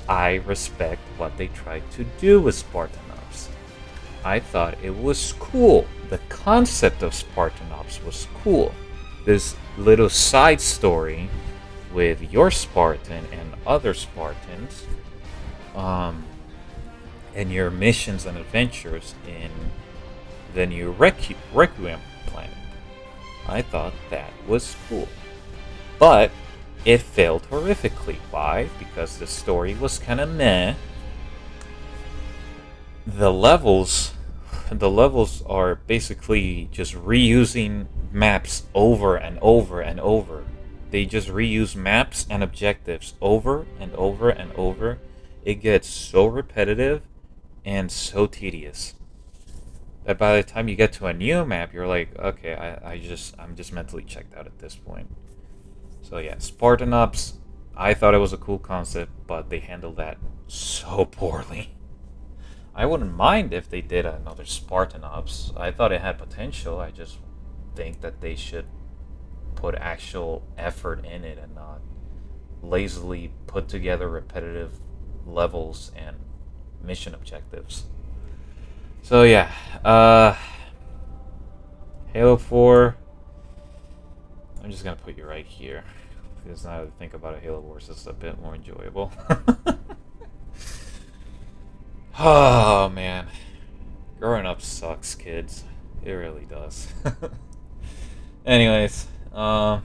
I respect what they tried to do with Spartan Ops. I thought it was cool. The concept of Spartan Ops was cool. This little side story with your Spartan and other Spartans, and your missions and adventures in the new Requiem planet. I thought that was cool. But it failed horrifically. Why? Because the story was kind of meh. The levels are basically just reusing maps over and over and over. They just reuse maps and objectives over and over and over. It gets so repetitive and so tedious that by the time you get to a new map, you're like, okay, I'm just mentally checked out at this point. So yeah, Spartan Ops, I thought it was a cool concept, but they handled that so poorly. I wouldn't mind if they did another Spartan Ops. I thought it had potential. I just think that they should put actual effort in it and not lazily put together repetitive levels and mission objectives. So yeah, Halo 4, I'm just gonna put you right here, because now that I think about it, Halo Wars is a bit more enjoyable. Oh man, growing up sucks, kids. It really does. Anyways, Halo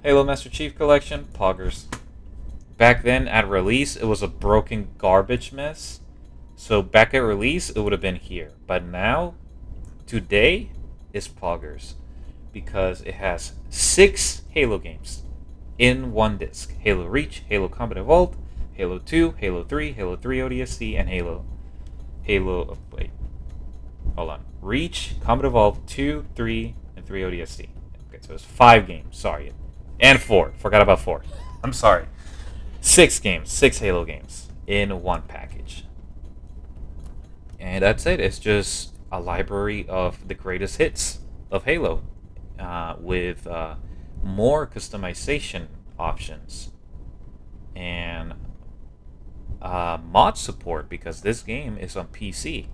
Master Chief Collection, poggers. Back then, at release, it was a broken garbage mess. So back at release, it would have been here. But now, today, is poggers. Because it has 6 Halo games in one disc. Halo Reach, Halo Combat Evolved, Halo 2, Halo 3, Halo 3 ODST, and wait, hold on. Reach, Combat Evolved, 2, 3, and 3 ODST. Okay, so it's 5 games, sorry. And 4, forgot about 4. I'm sorry. 6 games, 6 Halo games in one package. And that's it. It's just a library of the greatest hits of Halo with more customization options and mod support, because this game is on PC.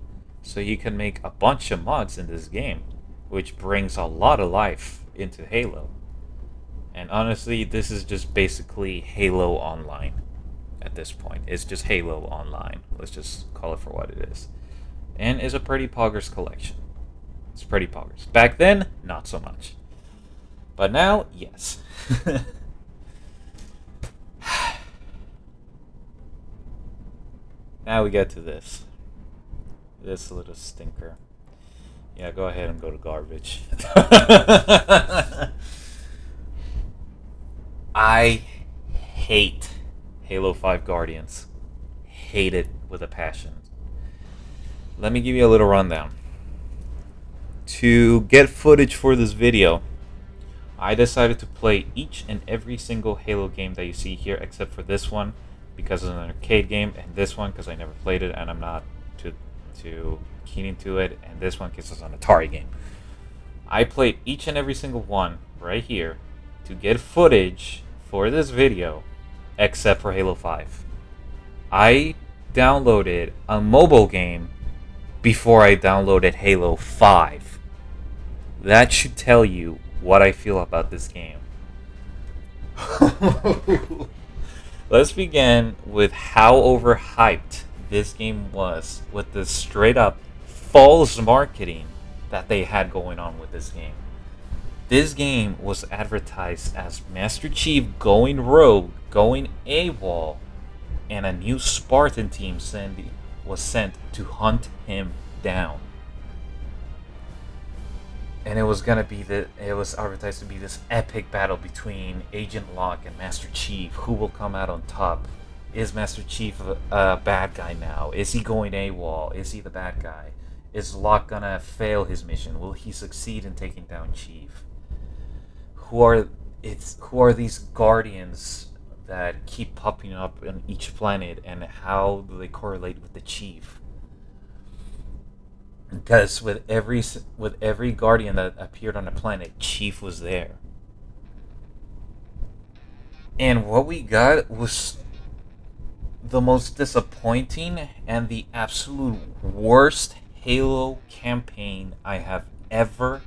So you can make a bunch of mods in this game, which brings a lot of life into Halo. And honestly, this is just basically Halo Online at this point. It's just Halo Online. Let's just call it for what it is. And it's a pretty poggers collection. It's pretty poggers. Back then, not so much. But now, yes. Now we get to this. This little stinker. Yeah, go ahead and go to garbage. I hate Halo 5 Guardians. Hate it with a passion. Let me give you a little rundown. To get footage for this video, I decided to play each and every single Halo game that you see here, except for this one, because it's an arcade game, and this one because I never played it and I'm not too keen into it, and this one because it's an Atari game. I played each and every single one right here to get footage for this video, except for Halo 5. I downloaded a mobile game before I downloaded Halo 5. That should tell you what I feel about this game. Let's begin with how overhyped this game was with the straight up false marketing that they had going on with this game. This game was advertised as Master Chief going rogue, going AWOL, and a new Spartan team was sent to hunt him down. And it was advertised to be this epic battle between Agent Locke and Master Chief. Who will come out on top? Is Master Chief a bad guy now? Is he going AWOL? Is he the bad guy? Is Locke gonna fail his mission? Will he succeed in taking down Chief? Who are these guardians that keep popping up on each planet, and how do they correlate with the Chief? Because with every guardian that appeared on the planet, Chief was there. And what we got was the most disappointing and the absolute worst Halo campaign I have ever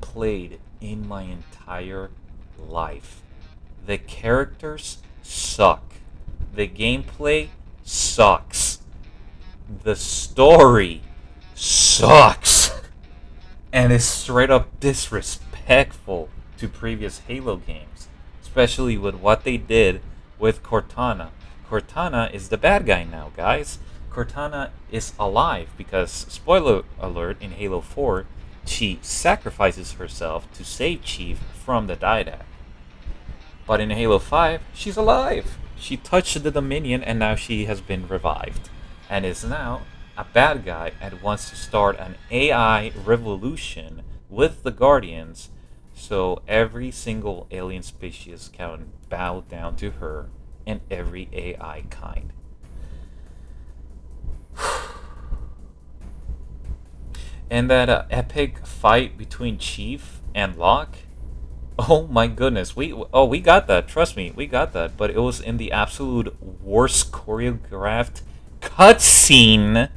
played in my entire life. The characters suck. The gameplay sucks. The story sucks. And is straight up disrespectful to previous Halo games, especially with what they did with Cortana. Cortana is the bad guy now, guys. Cortana is alive because, spoiler alert, in Halo 4, she sacrifices herself to save Chief from the Didact. But in Halo 5, she's alive. She touched the Dominion and now she has been revived. And is now a bad guy and wants to start an AI revolution with the Guardians, so every single alien species can bow down to her and every AI kind. And that epic fight between Chief and Locke, oh my goodness, we got that, trust me, we got that, but it was in the absolute worst choreographed cutscene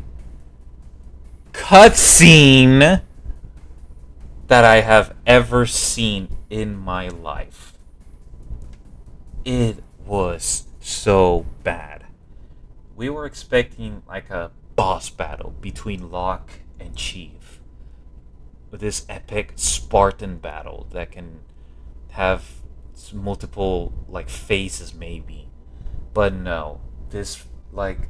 that I have ever seen in my life. It was so bad. We were expecting like a boss battle between Locke and Chief, with this epic Spartan battle that can have multiple like phases maybe, but no, this like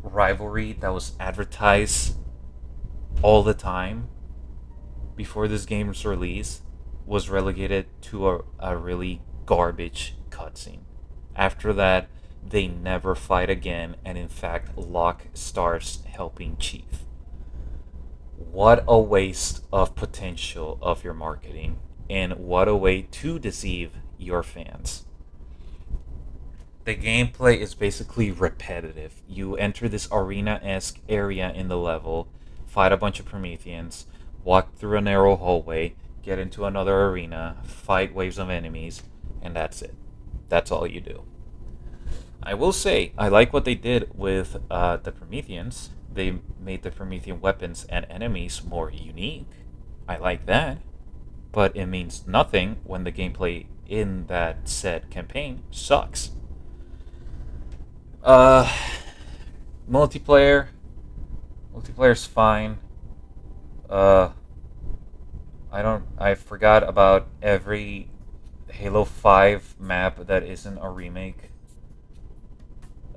rivalry that was advertised all the time before this game's release was relegated to a really garbage cutscene. After that, they never fight again, and in fact, Locke starts helping Chief. What a waste of potential of your marketing, and what a way to deceive your fans. The gameplay is basically repetitive. You enter this arena-esque area in the level, fight a bunch of Prometheans, walk through a narrow hallway, get into another arena, fight waves of enemies, and that's it. That's all you do. I will say, I like what they did with the Prometheans. They made the Promethean weapons and enemies more unique. I like that. But it means nothing when the gameplay in that said campaign sucks. Multiplayer's fine. I forgot about every Halo 5 map that isn't a remake.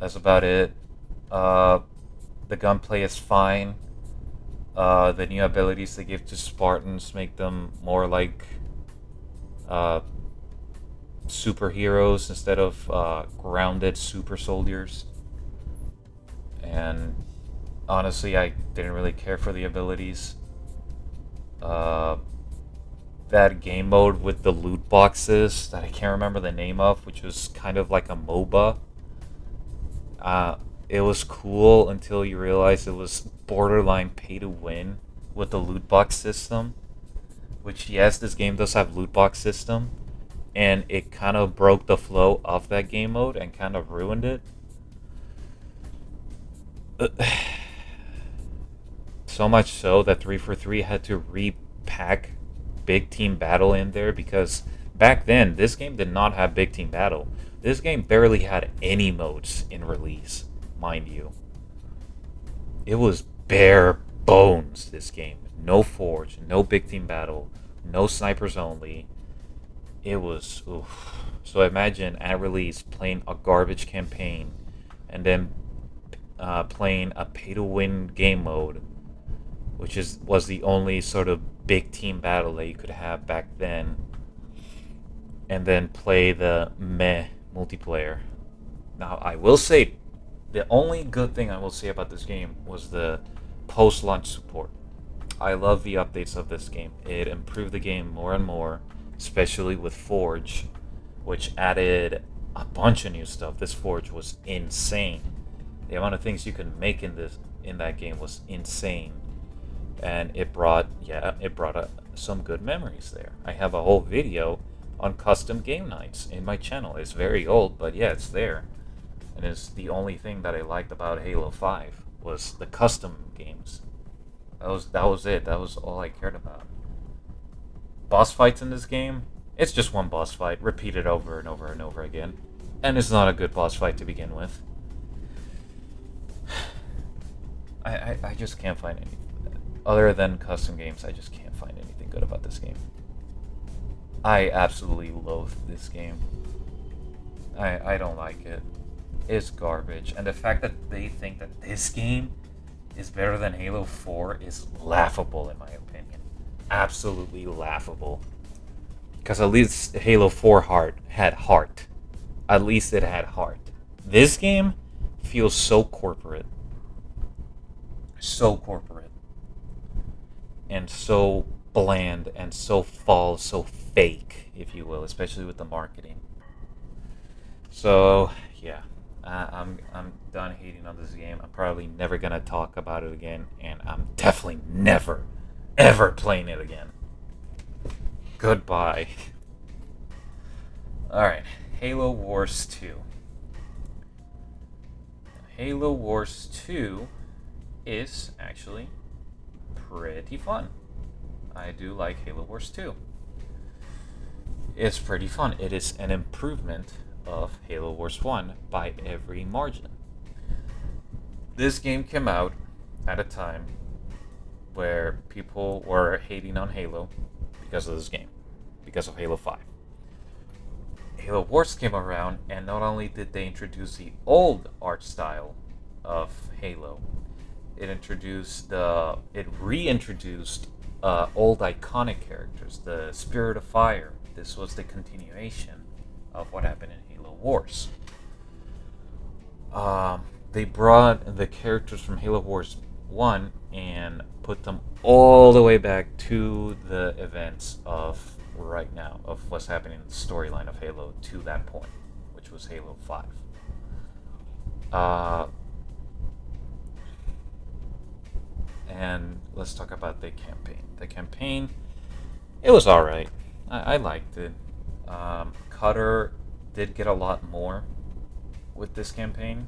That's about it. The gunplay is fine. The new abilities they give to Spartans make them more like superheroes instead of grounded super soldiers. And honestly, I didn't really care for the abilities. That game mode with the loot boxes that I can't remember the name of, which was kind of like a MOBA. It was cool until you realize it was borderline pay to win with the loot box system. Which, yes, this game does have loot box system, and it kind of broke the flow of that game mode and kind of ruined it. So much so that 343 had to repack Big Team Battle in there, because back then this game did not have Big Team Battle. This game barely had any modes in release, mind you. It was bare bones, this game. No Forge, no Big Team Battle, no Snipers Only. It was, oof. So imagine at release playing a garbage campaign and then playing a pay-to-win game mode, which was the only sort of big team battle that you could have back then, and then play the meh multiplayer. Now, I will say, the only good thing I will say about this game was the post-launch support. I love the updates of this game. It improved the game more and more, especially with Forge, which added a bunch of new stuff. This Forge was insane. The amount of things you could make in that game was insane, and it brought some good memories there. I have a whole video on custom game nights in my channel. It's very old, but yeah, it's there. And it's the only thing that I liked about Halo 5 was the custom games. That was it. That was all I cared about. Boss fights in this game, it's just one boss fight, repeated over and over and over again. And it's not a good boss fight to begin with. I just can't find anything. Other than custom games, I just can't find anything good about this game. I absolutely loathe this game. I don't like it. It's garbage. And the fact that they think that this game is better than Halo 4 is laughable, in my opinion. Absolutely laughable. Because at least Halo 4 had heart. At least it had heart. This game feels so corporate. So corporate. And so bland and so fake, if you will, especially with the marketing. So yeah, I'm done hating on this game. I'm probably never gonna talk about it again, and I'm definitely never ever playing it again. Goodbye. Alright, Halo Wars 2. Halo Wars 2 is actually pretty fun. I do like Halo Wars 2. It's pretty fun. It is an improvement of Halo Wars 1 by every margin. This game came out at a time where people were hating on Halo because of this game, because of Halo 5. Halo Wars came around, and not only did they introduce the old art style of Halo, it reintroduced old iconic characters, the Spirit of Fire. This was the continuation of what happened in Halo Wars. They brought the characters from Halo Wars 1 and put them all the way back to the events of right now, of what's happening in the storyline of Halo to that point, which was Halo 5. And let's talk about the campaign. The campaign, it was alright. I liked it. Cutter did get a lot more with this campaign.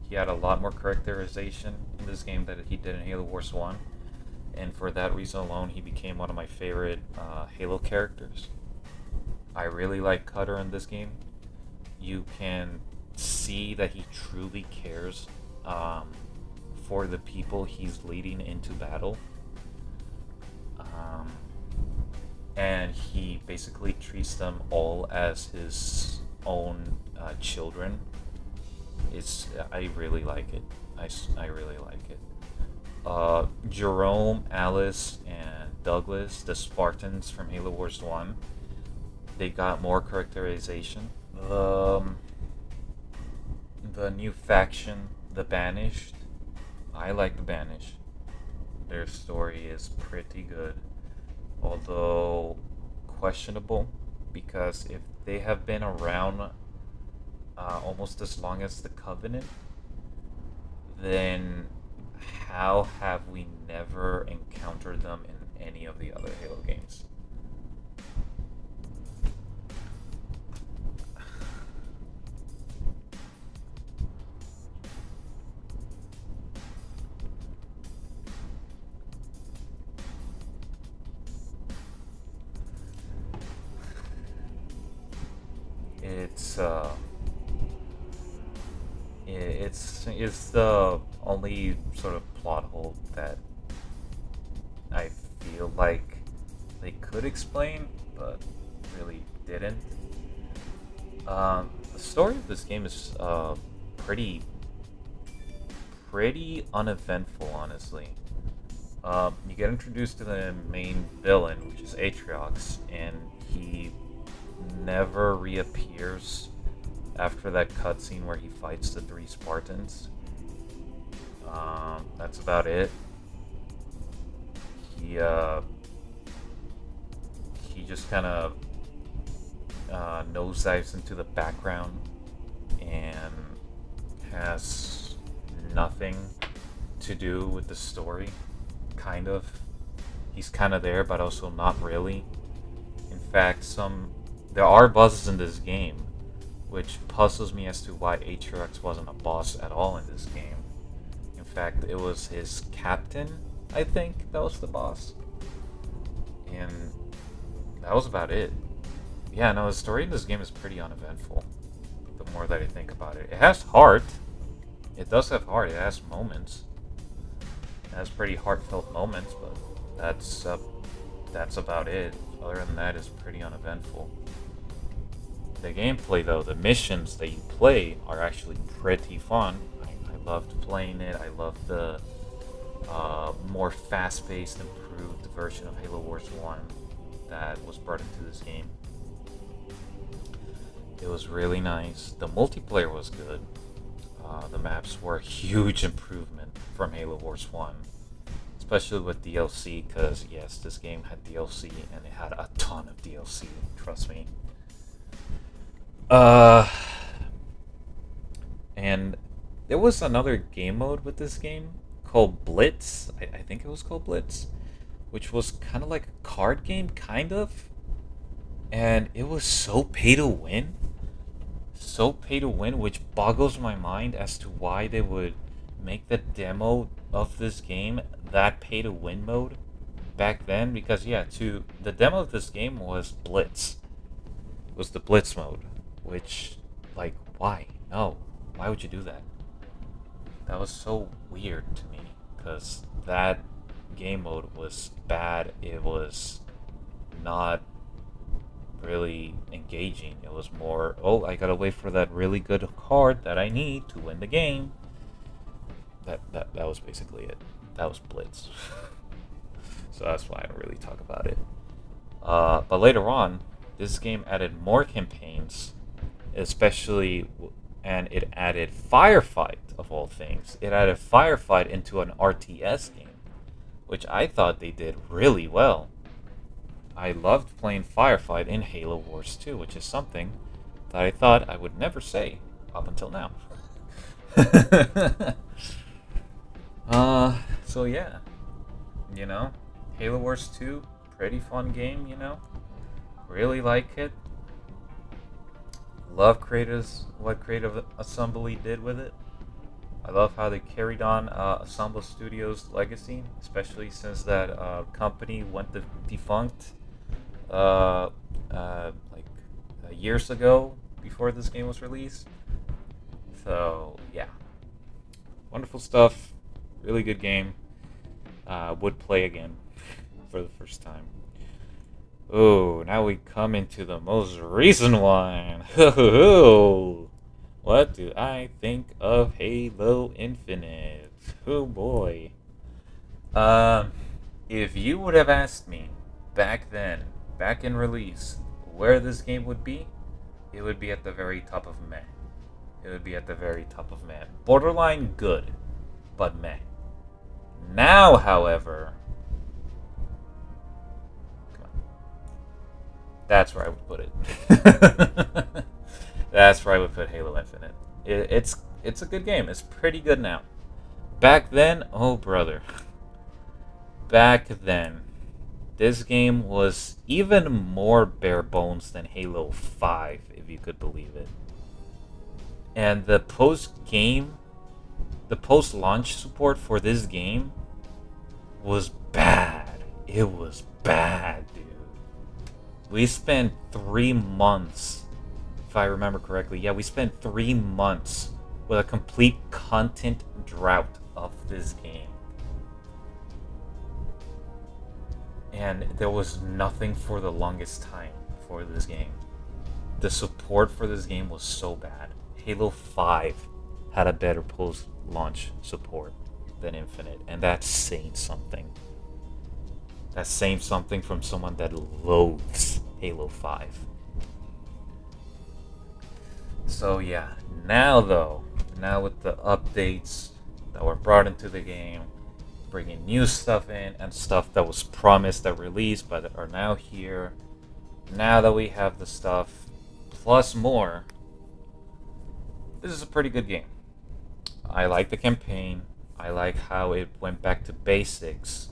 He had a lot more characterization in this game than he did in Halo Wars 1. And for that reason alone, he became one of my favorite Halo characters. I really like Cutter in this game. You can see that he truly cares for the people he's leading into battle. And he basically treats them all as his own children. I really like it. I really like it. Jerome, Alice, and Douglas, the Spartans from Halo Wars 1, they got more characterization. The new faction, the Banished, I like the Banished. Their story is pretty good, although questionable, because if they have been around almost as long as the Covenant, then how have we never encountered them in any of the other Halo games? It's it's the only sort of plot hole that I feel like they could explain, but really didn't. The story of this game is pretty uneventful, honestly. You get introduced to the main villain, which is Atriox, and he never reappears after that cutscene where he fights the 3 Spartans. That's about it. He just kind of nosedives into the background and has nothing to do with the story. Kind of. He's kind of there, but also not really. In fact, there are bosses in this game, which puzzles me as to why Atriox wasn't a boss at all in this game. In fact, it was his captain, I think, that was the boss. And that was about it. Yeah, no, the story in this game is pretty uneventful, the more that I think about it. It has heart. It does have heart. It has moments. It has pretty heartfelt moments, but that's about it. Other than that, it's pretty uneventful. The gameplay, though, the missions that you play are actually pretty fun. I loved playing it. I loved the more fast-paced, improved version of Halo Wars 1 that was brought into this game. It was really nice. The multiplayer was good. The maps were a huge improvement from Halo Wars 1. Especially with DLC, because yes, this game had DLC, and it had a ton of DLC, trust me. And there was another game mode with this game called Blitz. I think it was called Blitz, which was kind of like a card game, kind of. And it was so pay to win. So pay to win, which boggles my mind as to why they would make the demo of this game that pay to win mode back then. Because yeah, the demo of this game was Blitz. It was the Blitz mode, which, like, why? No, why would you do that? That was so weird to me, because that game mode was bad. It was not really engaging. It was more, oh, I gotta wait for that really good card that I need to win the game. That was basically it. That was Blitz. So that's why I don't really talk about it. But later on, this game added more campaigns, especially, and it added Firefight, of all things. It added Firefight into an RTS game, which I thought they did really well. I loved playing Firefight in Halo Wars 2, which is something that I thought I would never say up until now. So yeah, you know, Halo Wars 2, pretty fun game, you know, really like it. Love what Creative Assembly did with it. I love how they carried on Assemble Studios' legacy, especially since that company went defunct like years ago, before this game was released. So yeah, wonderful stuff. Really good game. Would play again for the first time. Oh, now we come into the most recent one. What do I think of Halo Infinite? Oh boy. If you would have asked me back then, back in release, where this game would be, it would be at the very top of meh. It would be at the very top of meh. Borderline good, but meh. Now, however, come on. That's where I would put it. That's where I would put Halo Infinite. It's a good game. It's pretty good now. Back then, oh brother. Back then, this game was even more bare bones than Halo 5, if you could believe it. And the post-launch support for this game was bad. It was bad, dude. We spent 3 months if I remember correctly. Yeah, we spent 3 months with a complete content drought of this game. And there was nothing for the longest time for this game. The support for this game was so bad. Halo 5 had a better post-launch support than Infinite, and that's saying something. That's saying something from someone that loathes Halo 5. So yeah, now with the updates that were brought into the game, bringing new stuff in and stuff that was promised at release but are now here, now that we have the stuff plus more, this is a pretty good game. I like the campaign. I like how it went back to basics,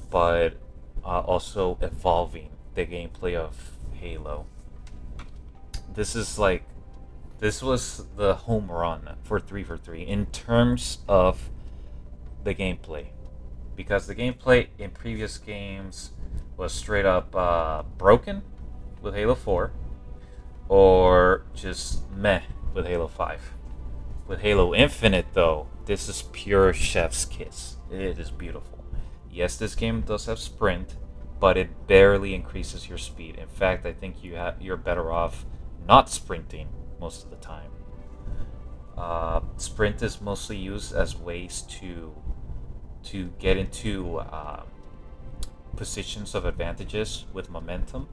but also evolving the gameplay of Halo. This was the home run for 343 in terms of the gameplay, because the gameplay in previous games was straight up broken with Halo 4, or just meh with Halo 5. With Halo Infinite, though, this is pure chef's kiss. It is beautiful. Yes, this game does have sprint, but it barely increases your speed. In fact, I think you're better off not sprinting most of the time. Sprint is mostly used as ways to get into positions of advantages with momentum,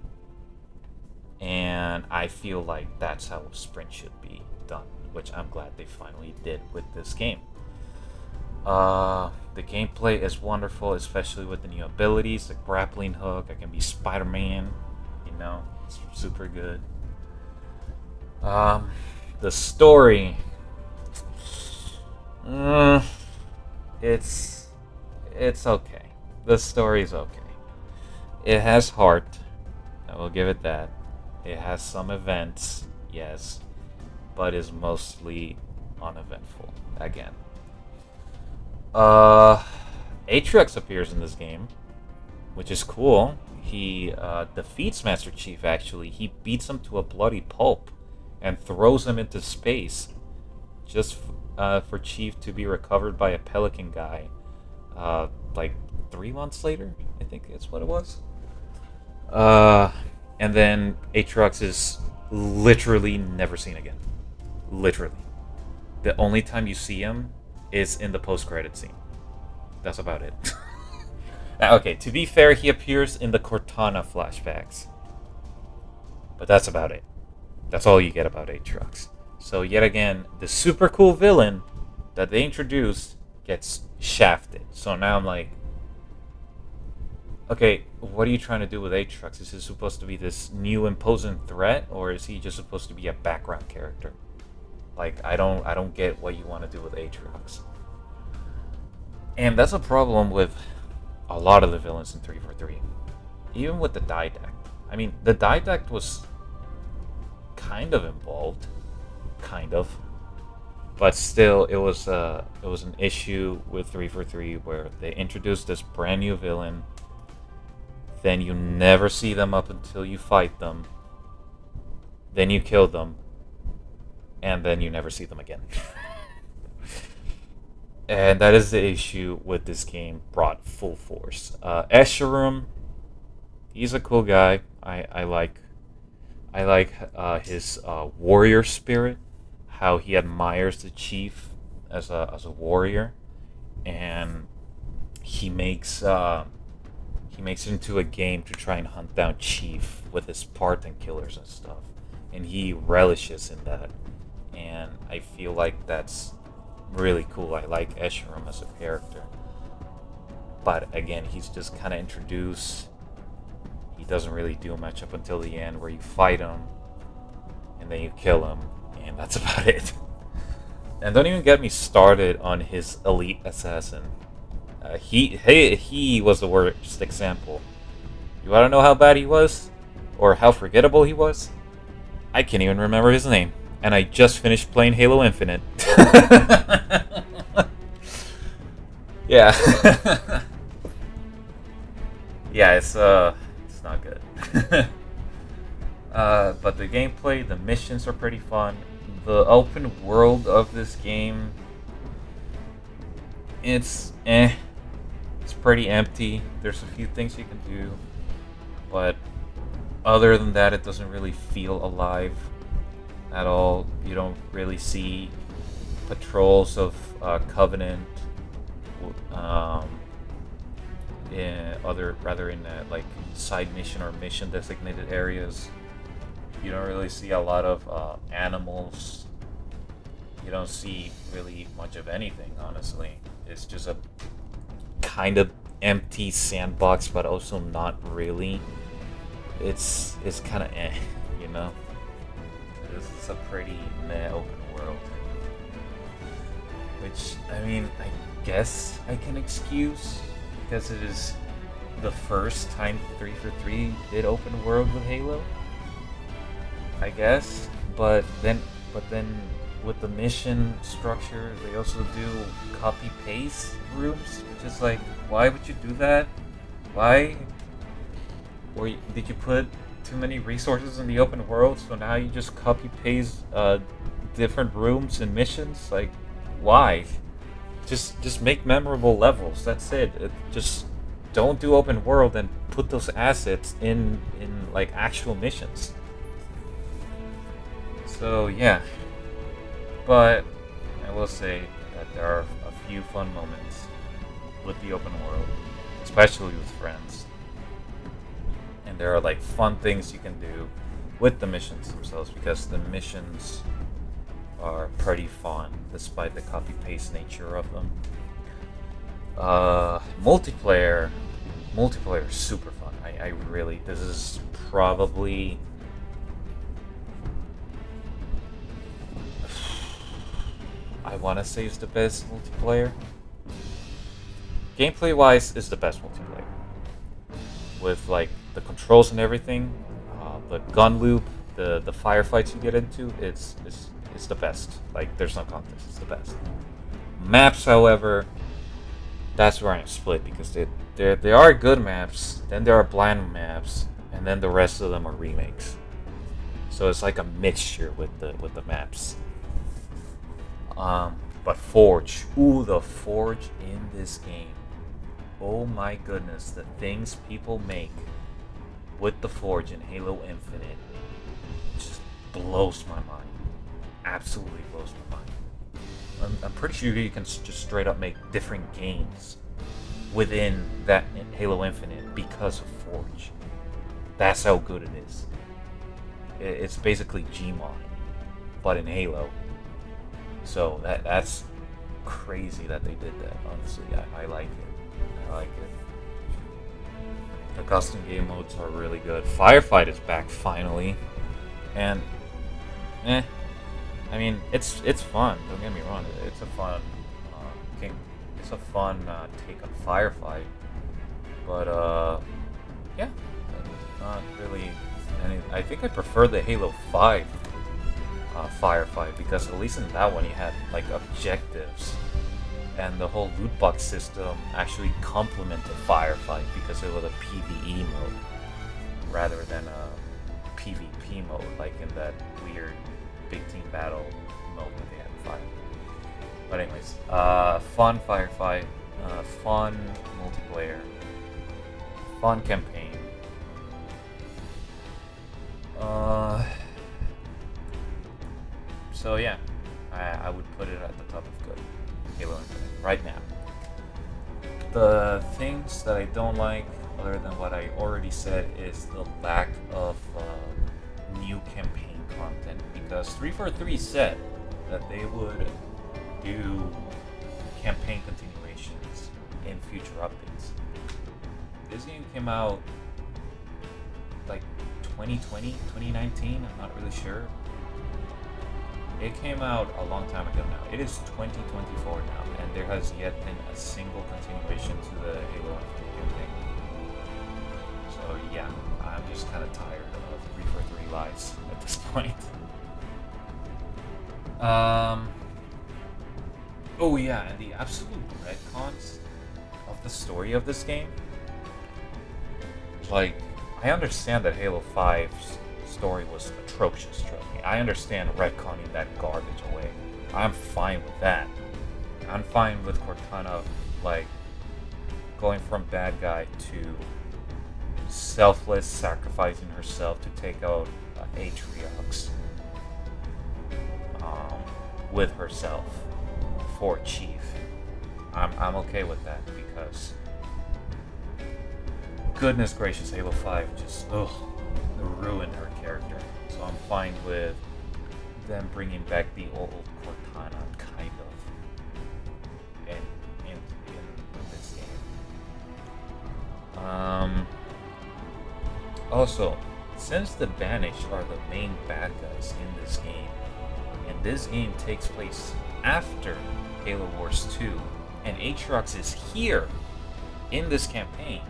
and I feel like that's how sprint should be done, which I'm glad they finally did with this game. The gameplay is wonderful, especially with the new abilities, the grappling hook. I can be Spider-Man, it's super good. The story, it's okay. The story's okay. It has heart, I will give it that. It has some events, yes, but is mostly uneventful again. Aatrox appears in this game, which is cool. He defeats Master Chief, actually. He beats him to a bloody pulp and throws him into space just for Chief to be recovered by a pelican guy like 3 months later, I think that's what it was. And then Aatrox is literally never seen again. Literally. The only time you see him is in the post-credit scene. That's about it. Okay, to be fair, he appears in the Cortana flashbacks. But that's about it. That's all you get about Aatrox. So yet again, the super cool villain that they introduced gets shafted. So now I'm like, okay, what are you trying to do with Aatrox? Is he supposed to be this new imposing threat, or is he just supposed to be a background character? Like, I don't get what you want to do with Aatrox. And that's a problem with a lot of the villains in 343. Even with the Didact. I mean, the Didact was kind of involved. Kind of. But still, it was an issue with 343 where they introduced this brand new villain. Then you never see them up until you fight them. Then you kill them. And then you never see them again. And that is the issue with this game brought full force. Escharum, he's a cool guy. I like his warrior spirit, how he admires the Chief as a warrior, and he makes it into a game to try and hunt down Chief with his Spartan killers and stuff, and he relishes in that, and I feel like that's really cool. I like Escharum as a character, but again, he's just kind of introduced. He doesn't really do much up until the end, where you fight him and then you kill him, and that's about it. And don't even get me started on his elite assassin. He was the worst example. You want to know how bad he was, or how forgettable he was? I can't even remember his name. And I just finished playing Halo Infinite. Yeah. Yeah, it's not good. But the gameplay, the missions are pretty fun. The open world of this game, it's It's pretty empty. There's a few things you can do, but other than that, it doesn't really feel alive at all. You don't really see patrols of Covenant in like side mission or mission designated areas. You don't really see a lot of animals. You don't see really much of anything, honestly. It's just a kind of empty sandbox, but also not really. It's kind of you know. This is a pretty meh open world, which I mean, I guess I can excuse because it is the first time 343 did open world with Halo, I guess. But then with the mission structure, they also do copy paste rooms, which is like, why would you do that? Why? Or did you put too many resources in the open world, so now you just copy paste different rooms and missions? Like, why? Just make memorable levels. That's it. Just don't do open world and put those assets in like actual missions. So yeah, but I will say that there are a few fun moments with the open world, especially with friends. And there are like fun things you can do with the missions themselves, because the missions are pretty fun despite the copy paste nature of them. Multiplayer is super fun. I really, this is probably I want to say it's the best multiplayer. Gameplay wise, it's the best multiplayer. With like the controls and everything, the gun loop, the firefights you get into, it's the best. Like, there's no contest, it's the best. Maps, however, that's where I'm split, because there are good maps, then there are bland maps, and then the rest of them are remakes. So it's like a mixture with the maps. But Forge, ooh, the Forge in this game. Oh my goodness, the things people make with the Forge in Halo Infinite just blows my mind. Absolutely blows my mind. I'm pretty sure you can just straight up make different games within that Halo Infinite because of Forge. That's how good it is. It's basically Gmod, but in Halo. So that's crazy that they did that. Honestly, I like it. I like it. The custom game modes are really good. Firefight is back finally, and I mean, it's fun. Don't get me wrong. It's a fun game. It's a fun take on Firefight, but yeah, not really. And I think I prefer the Halo 5 Firefight, because at least in that one you had like objectives, and the whole loot box system actually complemented Firefight because it was a PvE mode rather than a PvP mode, like in that weird big team battle mode that they had in Fire. But anyways, fun Firefight, fun multiplayer, fun campaign. So yeah, I would put it at the top of good. Halo Infinite right now. The things that I don't like, other than what I already said, is the lack of new campaign content, because 343 said that they would do campaign continuations in future updates. This game came out like 2020, 2019, I'm not really sure. It came out a long time ago now. It is 2024 now, and there has yet been a single continuation to the Halo Infinite campaign. So yeah, I'm just kind of tired of 343 lies at this point. Oh yeah, and the absolute retcons of the story of this game. Like, I understand that Halo 5's story was atrocious, trust me. I understand retconning that garbage away. I'm fine with that. I'm fine with Cortana, like, going from bad guy to selfless, sacrificing herself to take out Atriox with herself for Chief. I'm okay with that because goodness gracious, Halo 5 just ruined her character. So I'm fine with them bringing back the old Cortana, kind of, in this game. Also, since the Banished are the main bad guys in this game, and this game takes place after Halo Wars 2, and Atriox is here in this campaign,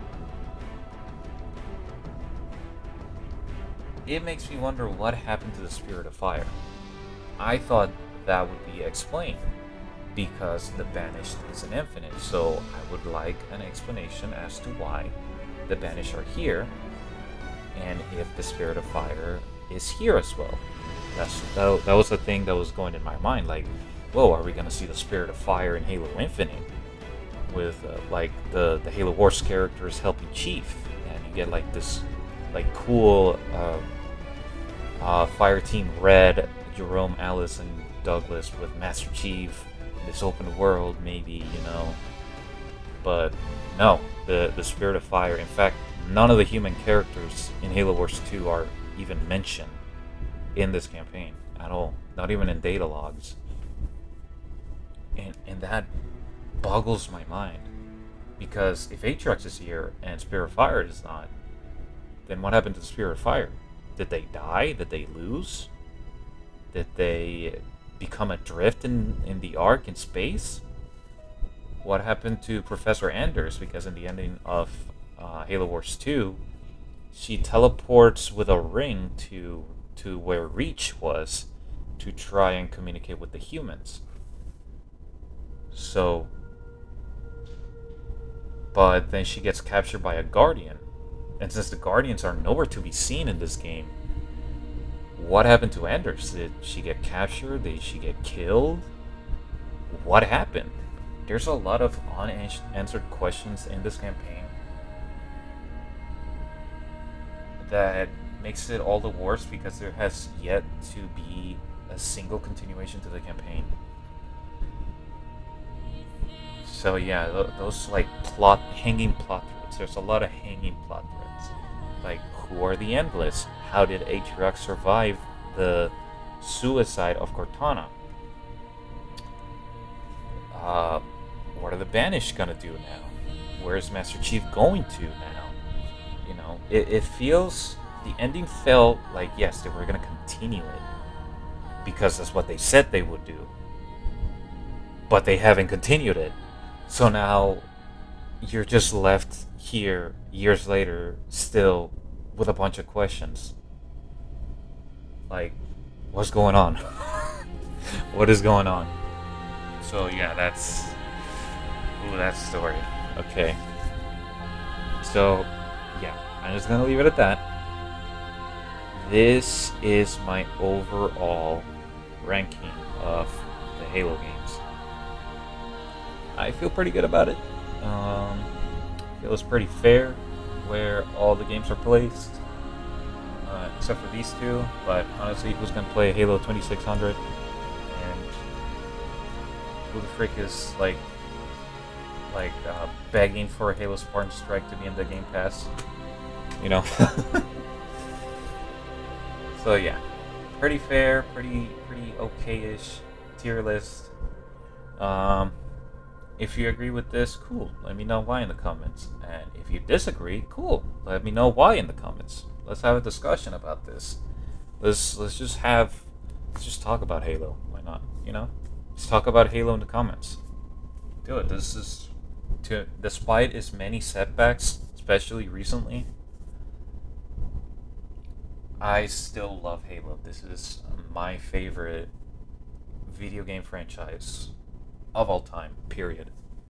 it makes me wonder what happened to the Spirit of Fire. I thought that would be explained because the Banished is an infinite, so I would like an explanation as to why the Banished are here and if the Spirit of Fire is here as well. That was the thing that was going in my mind, like, whoa, are we going to see the Spirit of Fire in Halo Infinite with like the Halo Wars characters helping Chief, and you get like this like cool Fire Team Red, Jerome, Alice, and Douglas with Master Chief, this open world, maybe, you know. But no, the Spirit of Fire. In fact, none of the human characters in Halo Wars 2 are even mentioned in this campaign at all. Not even in data logs. And that boggles my mind. Because if Atriox is here and Spirit of Fire is not, then what happened to the Spirit of Fire? Did they die? Did they lose? Did they become adrift in the Ark in space? What happened to Professor Anders? Because in the ending of Halo Wars 2, she teleports with a ring to where Reach was to try and communicate with the humans. So, but then she gets captured by a Guardian. And since the Guardians are nowhere to be seen in this game, what happened to Anders? Did she get captured? Did she get killed? What happened? There's a lot of unanswered questions in this campaign that makes it all the worse because there has yet to be a single continuation to the campaign. So yeah, those like hanging plot threads. There's a lot of hanging plot threads. Like, who are the Endless? How did Atriox survive the suicide of Cortana? What are the Banished gonna do now? Where is Master Chief going to now? You know, it feels, the ending felt like, yes, they were gonna continue it because that's what they said they would do, but they haven't continued it. So now you're just left here years later still with a bunch of questions. Like, what's going on? What is going on? So yeah, that's that story. Okay. So yeah, I'm just gonna leave it at that. This is my overall ranking of the Halo games. I feel pretty good about it. Feels pretty fair where all the games are placed, except for these two. But honestly, who's gonna play Halo 2600? And who the frick is like begging for Halo Spartan Strike to be in the Game Pass? You know. So yeah, pretty fair, pretty okay-ish tier list. If you agree with this, cool. Let me know why in the comments. And if you disagree, cool. Let me know why in the comments. Let's have a discussion about this. Let's just talk about Halo. Why not? You know, let's talk about Halo in the comments. Do it. This is despite its many setbacks, especially recently, I still love Halo. This is my favorite video game franchise of all time, period.